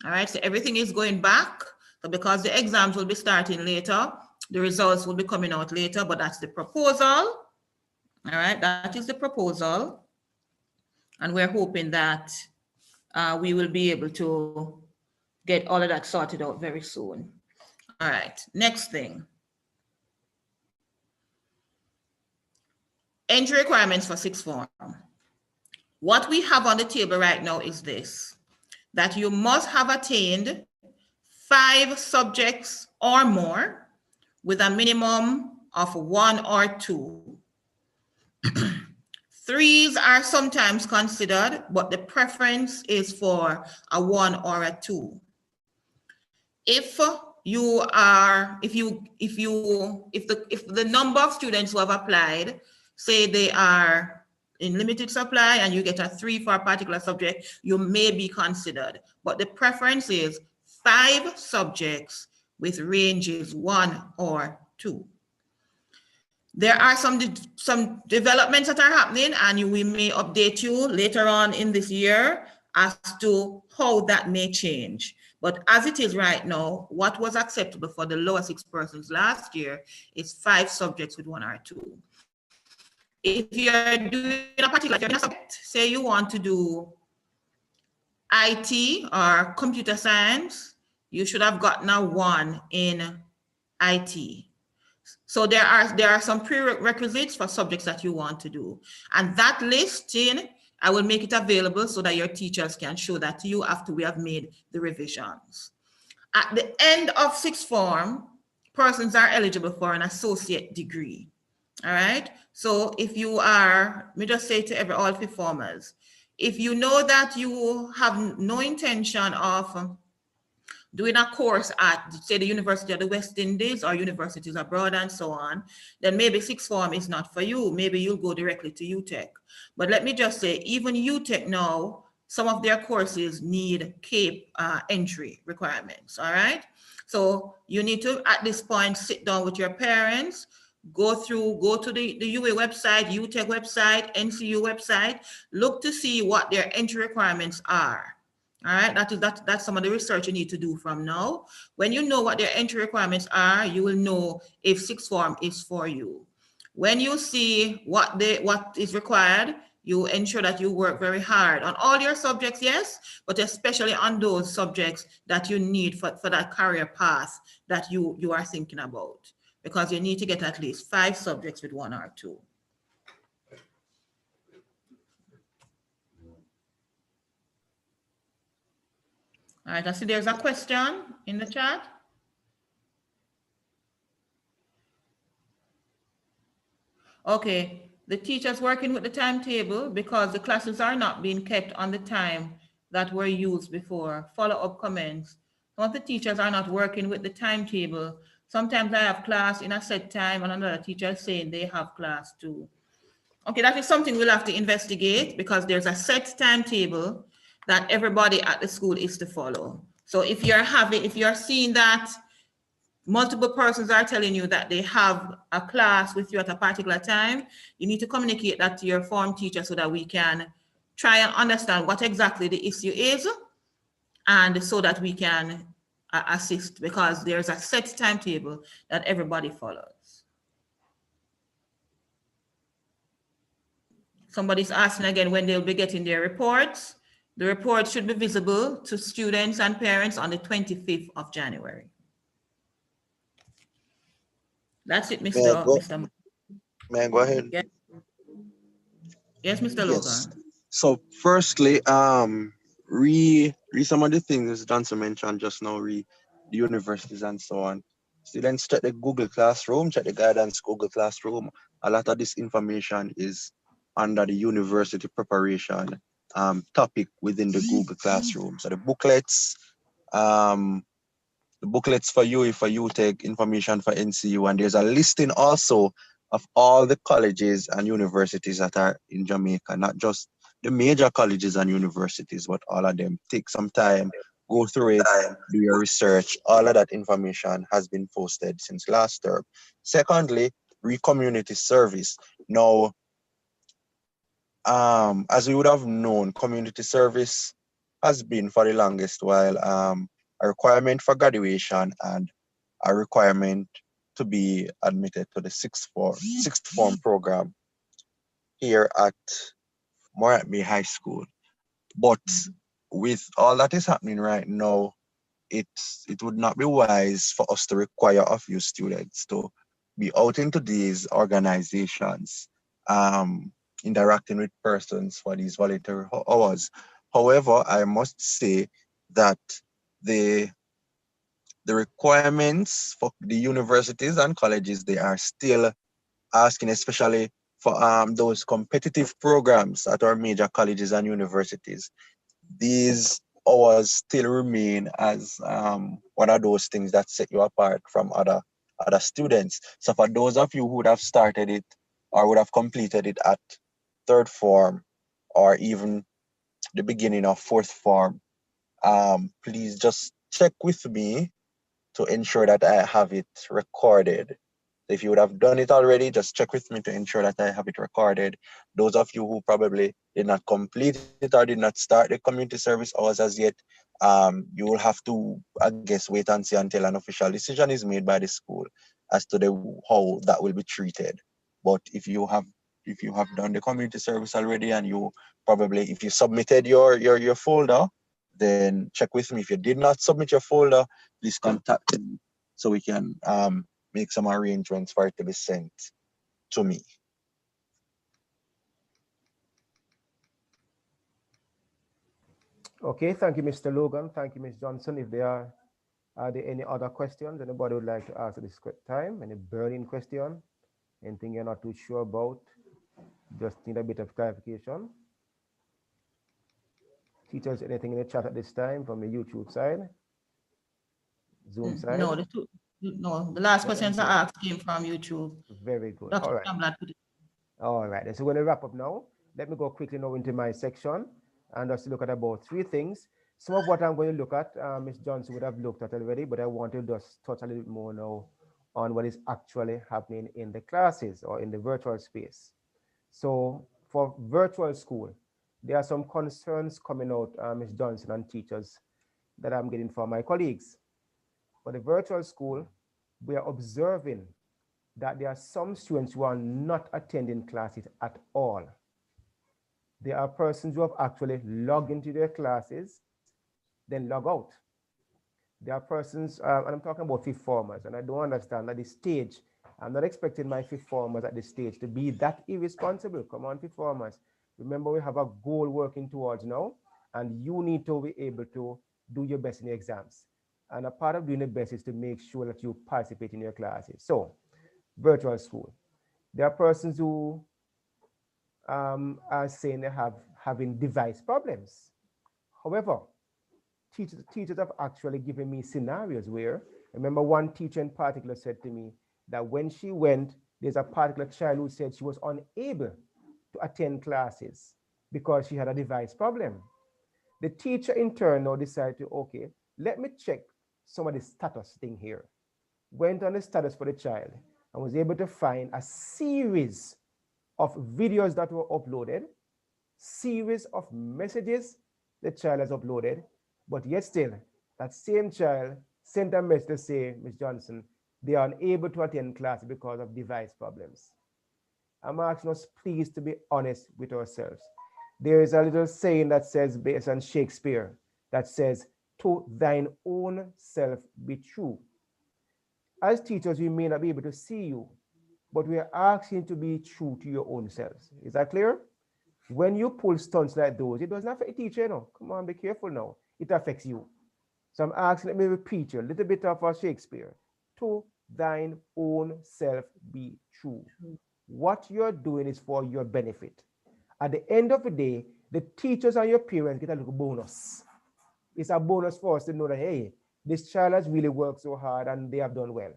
right, so everything is going back. So because the exams will be starting later, the results will be coming out later, but that's the proposal. All right, that is the proposal. And we're hoping that we will be able to get all of that sorted out very soon. All right, next thing. Entry requirements for sixth form. What we have on the table right now is this, that you must have attained 5 subjects or more with a minimum of 1 or 2. 3s are sometimes considered, but the preference is for a 1 or a 2. If the number of students who have applied, say they are in limited supply and you get a 3 for a particular subject, you may be considered. But the preference is 5 subjects with ranges 1 or 2. There are some developments that are happening, and we may update you later on in this year as to how that may change. But as it is right now, what was acceptable for the lower 6 persons last year is 5 subjects with 1 or 2. If you're doing a particular subject, say you want to do IT or computer science, you should have gotten a 1 in IT. So there are some prerequisites for subjects that you want to do. And that listing I will make it available so that your teachers can show that to you after we have made the revisions. At the end of sixth form, persons are eligible for an associate degree. All right. So if you are, let me just say to all fifth formers, if you know that you have no intention of doing a course at, say, the University of the West Indies or universities abroad and so on, then maybe sixth form is not for you. Maybe you'll go directly to UTech. But let me just say, even UTech now, some of their courses need CAPE entry requirements, all right? So you need to, at this point, sit down with your parents, go to the UA website, UTech website, NCU website, look to see what their entry requirements are. All right, that's some of the research you need to do from now. When you know what their entry requirements are, you will know if sixth form is for you. When you see what is required, you ensure that you work very hard on all your subjects, yes, but especially on those subjects that you need for that career path that you are thinking about, because you need to get at least 5 subjects with 1 or 2. All right, I see there's a question in the chat. Okay, the teachers working with the timetable because the classes are not being kept on the time that were used before. Follow-up comments. Some of the teachers are not working with the timetable. Sometimes I have class in a set time and another teacher is saying they have class too. Okay, that is something we'll have to investigate because there's a set timetable that everybody at the school is to follow. So if you're seeing that multiple persons are telling you that they have a class with you at a particular time, you need to communicate that to your form teacher so that we can try and understand what exactly the issue is, and so that we can assist, because there's a set timetable that everybody follows. Somebody's asking again when they'll be getting their reports. The report should be visible to students and parents on the 25th of January. That's it, Mr. May I go ahead? Yes, yes, Mr. Yes. Logan. So firstly, re some of the things Johnson mentioned just now, the universities and so on. Students check the Google Classroom, check the guidance Google Classroom. A lot of this information is under the university preparation topic within the Google Classroom. So the booklets for you, for UTech, information for NCU, and there's a listing also of all the colleges and universities that are in Jamaica, not just the major colleges and universities, but all of them. Take some time, go through it, do your research. All of that information has been posted since last term. Secondly, community service. Now, as we would have known, community service has been for the longest while a requirement for graduation and a requirement to be admitted to the sixth form program here at Moratby High School. But with all that is happening right now, it would not be wise for us to require of you students to be out into these organizations, interacting with persons for these voluntary hours. However, I must say that the requirements for the universities and colleges, they are still asking, especially for those competitive programs at our major colleges and universities. These hours still remain as one of those things that set you apart from other students. So for those of you who would have started it or would have completed it at third form or even the beginning of fourth form, please just check with me to ensure that I have it recorded. If you would have done it already, just check with me to ensure that I have it recorded. Those of you who probably did not complete it or did not start the community service hours as yet, you will have to, I guess, wait and see until an official decision is made by the school as to how that will be treated. But if you have done the community service already and you probably, if you submitted your folder, then check with me. If you did not submit your folder, please contact me so we can make some arrangements for it to be sent to me. Okay, thank you, Mr. Logan. Thank you, Ms. Johnson. If there are there any other questions anybody would like to ask at this time? Any burning question? Anything you're not too sure about? Just need a bit of clarification. Teachers, anything in the chat at this time from the YouTube side? Zoom side? No, the last No, questions I okay. asked came from YouTube. Very good. Dr. All right. Kamlat put it. All right. And so we're going to wrap up now. Let me go quickly now into my section and just look at about 3 things. Some of what I'm going to look at, Ms. Johnson would have looked at already, but I want to just touch a little bit more now on what is actually happening in the classes or in the virtual space. So for virtual school, there are some concerns coming out, Ms. Johnson, and teachers that I'm getting from my colleagues. For the virtual school, we are observing that there are some students who are not attending classes at all. There are persons who have actually logged into their classes, then log out. There are persons, and I'm talking about fifth formers, and I don't understand at this stage, I'm not expecting my fifth formers at this stage to be that irresponsible. Come on, fifth formers. Remember, we have a goal working towards now, and you need to be able to do your best in the exams. And a part of doing the best is to make sure that you participate in your classes. So, virtual school. There are persons who are saying they having device problems. However, teachers have actually given me scenarios where, remember one teacher in particular said to me that when she went, there's a particular child who said she was unable to attend classes because she had a device problem. The teacher in turn now decided to, okay, let me check some of the status thing here. Went on the status for the child and was able to find a series of videos that were uploaded, series of messages the child has uploaded, but yet still, that same child sent a message to say, Ms. Johnson, they are unable to attend class because of device problems. I'm asking us, please, to be honest with ourselves. There is a little saying that says, based on Shakespeare, that says, to thine own self be true. As teachers, we may not be able to see you, but we are asking to be true to your own selves. Is that clear? When you pull stunts like those, it doesn't affect the teacher, no. Come on, be careful now. It affects you. So I'm asking, let me repeat you a little bit of Shakespeare. To thine own self be true. What you're doing is for your benefit. At the end of the day, the teachers and your parents get a little bonus. It's a bonus for us to know that, hey, this child has really worked so hard and they have done well.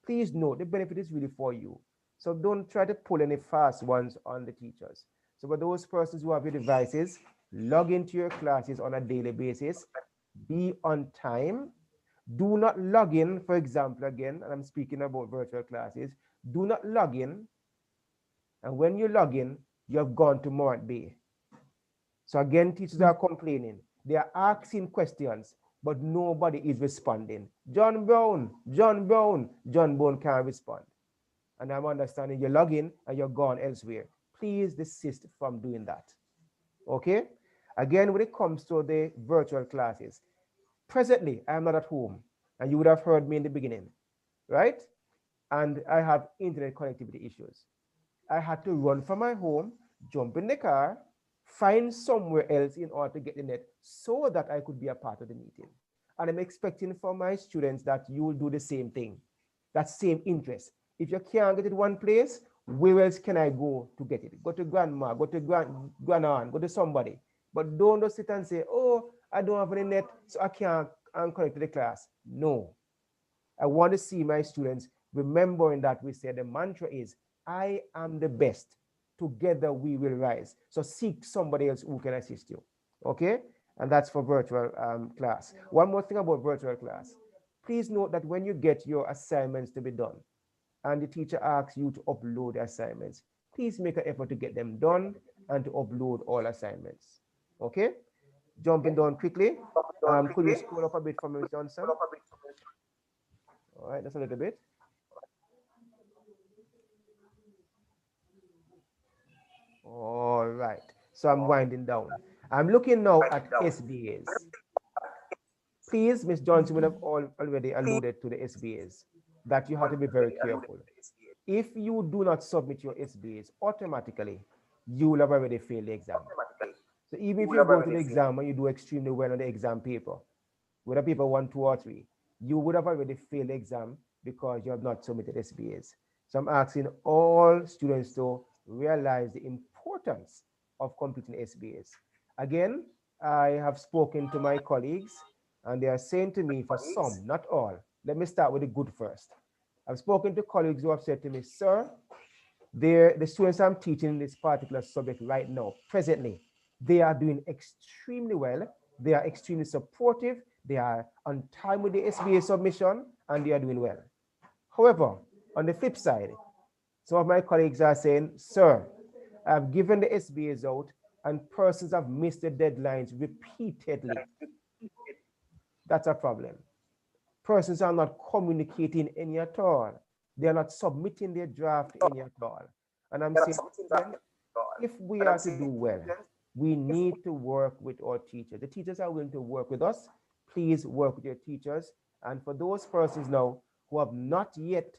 Please know the benefit is really for you. So don't try to pull any fast ones on the teachers. So for those persons who have your devices, log into your classes on a daily basis, be on time. Do not log in, for example, again, and I'm speaking about virtual classes, do not log in, and when you log in, you have gone to Morant Bay. So again, teachers are complaining. They are asking questions, but nobody is responding. John Brown, John Brown, John Brown can't respond. And I'm understanding you log in and you're gone elsewhere. Please desist from doing that. Okay? Again, when it comes to the virtual classes, presently, I am not at home, and you would have heard me in the beginning, right? And I have internet connectivity issues. I had to run from my home, jump in the car, find somewhere else in order to get the net so that I could be a part of the meeting. And I'm expecting from my students that you will do the same thing, that same interest. If you can't get it one place, where else can I go to get it? Go to grandma, go to grandaunt, go to somebody. But don't just sit and say, oh, I don't have any net, so I can't connect to the class. No. I want to see my students remembering that we say the mantra is, I am the best. Together we will rise. So seek somebody else who can assist you. Okay? And that's for virtual class. One more thing about virtual class. Please note that when you get your assignments to be done and the teacher asks you to upload the assignments, please make an effort to get them done and to upload all assignments. Okay? Jumping down quickly. Could you scroll up a bit for me, Ms. Johnson? All right, that's a little bit. All right, so I'm winding down. I'm looking now at SBAs. Please, Ms. Johnson would have already alluded to the SBAs, that you have to be very careful. If you do not submit your SBAs automatically, you will have already failed the exam. So even if you go to the exam and you do extremely well on the exam paper, whether paper 1, 2, or 3, you would have already failed the exam because you have not submitted SBAs. So I'm asking all students to realize the importance of completing SBAs. Again, I have spoken to my colleagues and they are saying to me, for some, not all, let me start with the good first. I've spoken to colleagues who have said to me, sir, the students I'm teaching in this particular subject right now, presently, they are doing extremely well. They are extremely supportive. They are on time with the SBA submission and they are doing well. However, on the flip side, some of my colleagues are saying, sir, I've given the SBAs out and persons have missed the deadlines repeatedly. That's a problem. Persons are not communicating any at all. They are not submitting their draft any at all. And I'm saying, if we are to do well, we need to work with our teachers. The teachers are willing to work with us. Please work with your teachers. And for those persons now who have not yet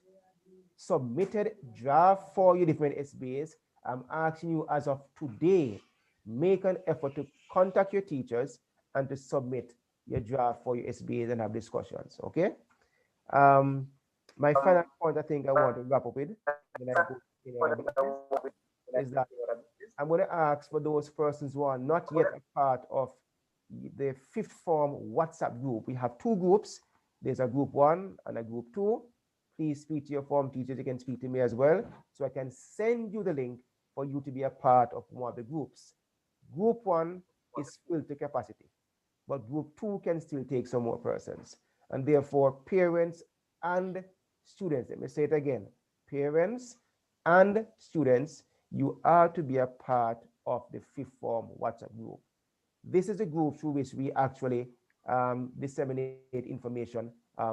submitted draft for your different SBAs, I'm asking you as of today, make an effort to contact your teachers and to submit your draft for your SBAs and have discussions, okay? My final point I think I want to wrap up with, is that I'm going to ask for those persons who are not yet a part of the fifth form WhatsApp group. We have 2 groups. There's a group 1 and a group 2. Please speak to your form teachers. You can speak to me as well, so I can send you the link for you to be a part of one of the groups. Group 1 is filled to capacity, but group 2 can still take some more persons. And therefore, parents and students, let me say it again, parents and students, you are to be a part of the fifth form WhatsApp group. This is a group through which we actually disseminate information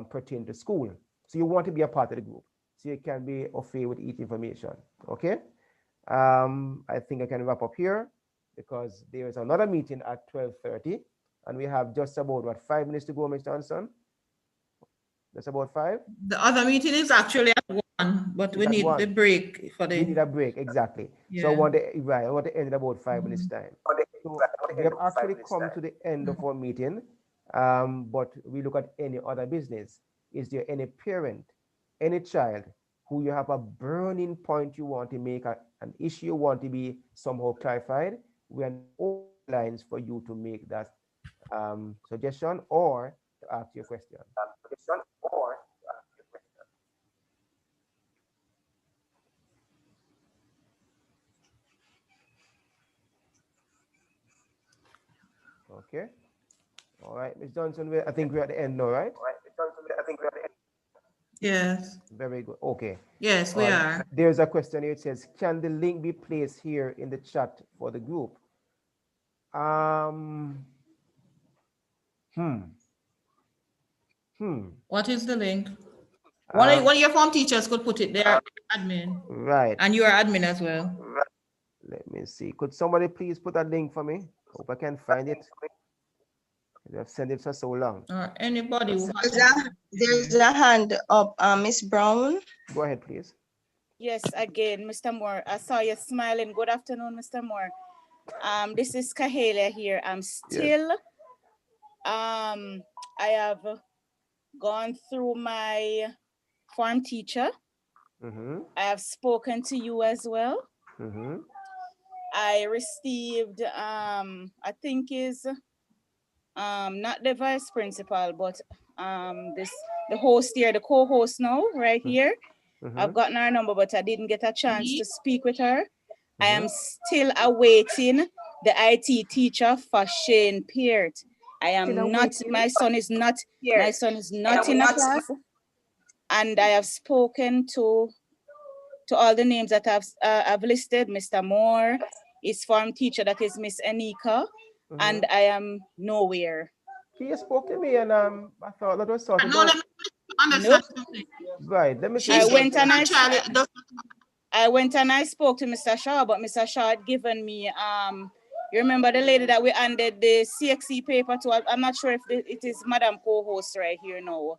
pertaining to school. So you want to be a part of the group, so you can be au fait with each information, okay? I think I can wrap up here because there is another meeting at 12:30 and we have just about, what, 5 minutes to go, Mr. Johnson? That's about 5? The other meeting is actually at 1, but we need the break for the... We need a break, exactly. Yeah. So I want to end in about 5 minutes time. So we have actually come to the end of our meeting, but we look at any other business. Is there any parent, any child who you have a burning point you want to make, an issue you want to be somehow clarified? We are open lines for you to make that suggestion or to ask your question. Okay. All right, Ms. Johnson, I think we're at the end now, right? Yes. Very good. Okay. Yes, we are. There's a question here. It says, can the link be placed here in the chat for the group? What is the link? One of your form teachers could put it there, admin. Right. And you are admin as well. Let me see. Could somebody please put that link for me? Hope I can find it. I've sent it for so long. Or anybody who There's a hand up, Miss Brown. Go ahead, please. Yes, again, Mr. Moore. I saw you smiling. Good afternoon, Mr. Moore. This is Kahelia here. I'm still, yes. I have gone through my form teacher. I have spoken to you as well. I received, I think is not the vice principal, but the host here, the co-host now, right here. I've gotten her number, but I didn't get a chance to speak with her. I am still awaiting the IT teacher for Shane Peart. I am not, my son is not in the class. And I have spoken to all the names that I've listed. Mr. Moore, his form teacher, that is Miss Anika, and I am nowhere. He spoke to me and I thought that was sorted out. Nope. Right, let me see. I went and I spoke to Mr. Shaw, but Mr. Shaw had given me, you remember the lady that we handed the CXC paper to? I'm not sure if it is Madam co-host right here now.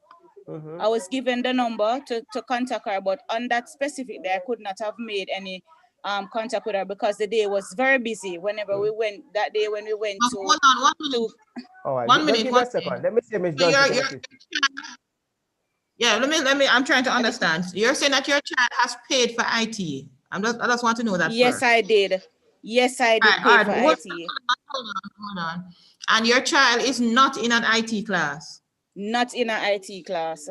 I was given the number to contact her, but on that specific day, I could not have made any contact with her because the day was very busy. Whenever we went that day, when we went to hold on, 1 minute. All right, 1 minute. just give me a second. Let me see Ms. So Johnson can assist. yeah, let me, I'm trying to understand. You're saying that your child has paid for IT. I just want to know that Yes, first. I did. Yes, I did pay for IT. Hold on. And your child is not in an IT class? Not in an IT class.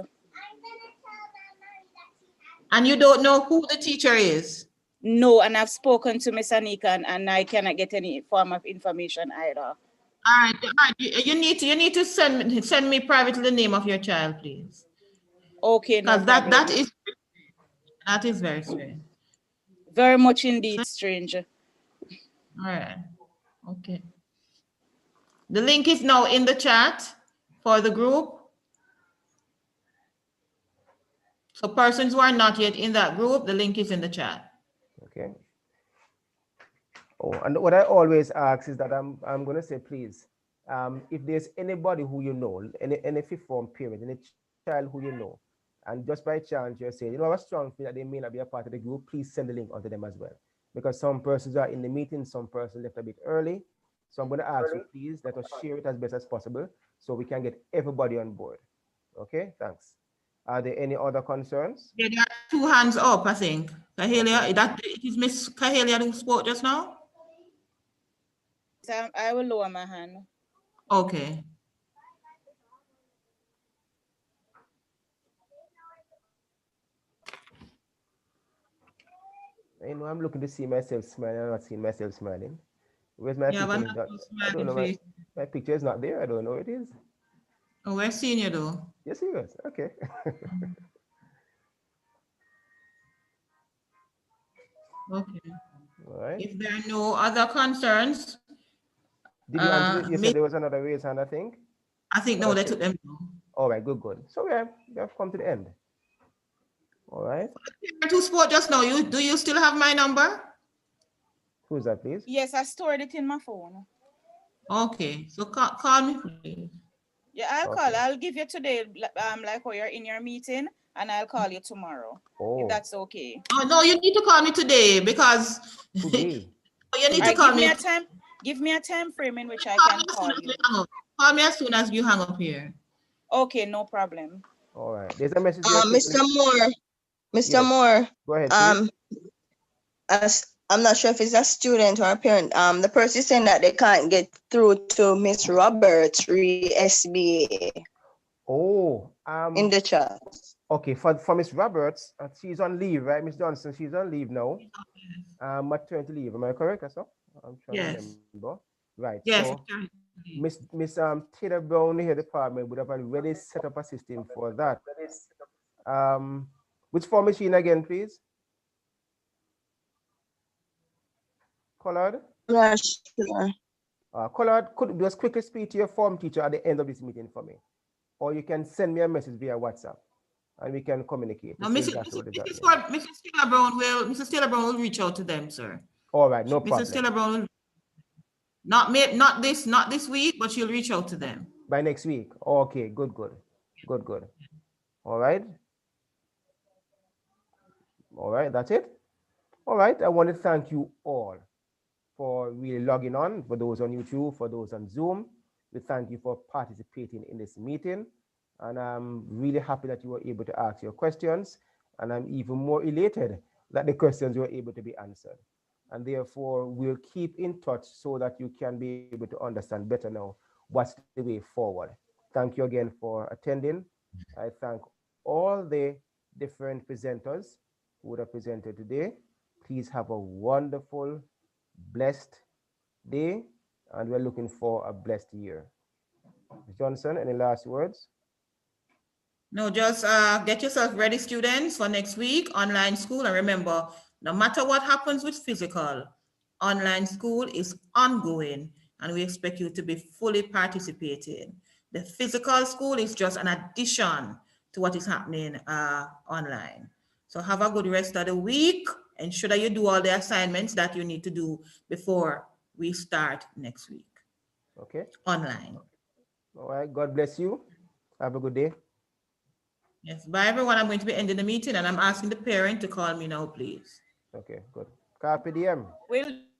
And you don't know who the teacher is? No, and I've spoken to Miss Anika and I cannot get any form of information either. All right. You need to send me privately the name of your child, please. Okay, no Because problem. that is very strange. Very much indeed strange. All right. Okay. The link is now in the chat for the group. So persons who are not yet in that group, the link is in the chat. Okay. Oh, and what I always ask is that I'm going to say, please, if there's anybody who you know, any fifth form parent, any child who you know, and just by chance you're saying, you know, I have a strong feeling that they may not be a part of the group, please send the link onto them as well. Because some persons are in the meeting, some persons left a bit early. So I'm going to ask you, please, let us share it as best as possible so we can get everybody on board. Okay, thanks. Are there any other concerns? Yeah, there are 2 hands up, I think. Kahelia, it is Miss Kahelia who spoke just now? So I will lower my hand. Okay. You know, I'm looking to see myself smiling. I'm not seeing myself smiling. Where's my picture? I don't know. My picture is not there. I don't know where it is. Oh, we're seeing you though. You're serious? Okay. Okay. All right. If there are no other concerns. Did you answer? You said there was another raise hand, I think? I think no, they took them. All right, good. So we have come to the end. All right. Who spoke just now? Do you still have my number? Who's that, please? Yes, I stored it in my phone. Okay, so call me, please. Yeah, I'll call. I'll give you today, like how you're in your meeting, and I'll call you tomorrow. If that's okay. Oh no, you need to call me today because today. You need to call me. Give me a time frame in which I can call you. Call me as soon as you hang up here. Okay, no problem. All right. There's a message. Mr. Moore. Mr. Yes. Moore. Go ahead, please. As I'm not sure if it's a student or a parent. The person is saying that they can't get through to Miss Roberts, SBA. Oh. In the chat. Okay, for Miss Roberts, she's on leave, right, Miss Johnson? She's on leave now. Maternity leave. Am I correct, or so? I'm trying to remember. Right. Yes. So Miss Taylor Brown here department would have already set up a system for that. Which form is she in again, please? Collard? Yes, sure. Collard, could you just quickly speak to your form teacher at the end of this meeting for me? Or you can send me a message via WhatsApp and we can communicate. No, Mrs. Taylor Brown will reach out to them, sir. All right, no problem. Mrs. Taylor Brown will not this week, but she'll reach out to them. By next week. Okay, good. All right. All right, that's it. All right, I want to thank you all for really logging on, for those on YouTube, for those on Zoom. We thank you for participating in this meeting. And I'm really happy that you were able to ask your questions. And I'm even more elated that the questions were able to be answered. And therefore, we'll keep in touch so that you can be able to understand better now what's the way forward. Thank you again for attending. I thank all the different presenters who would have presented today. Please have a wonderful, blessed day, and we're looking for a blessed year. Ms. Johnson, any last words? No, just get yourself ready, students, for next week, online school. And remember, no matter what happens with physical, online school is ongoing, and we expect you to be fully participating. The physical school is just an addition to what is happening online. So have a good rest of the week. Ensure that you do all the assignments that you need to do before we start next week. Okay. Online. All right. God bless you. Have a good day. Yes. Bye, everyone. I'm going to be ending the meeting, and I'm asking the parent to call me now, please. Okay, good. Carpe diem. Will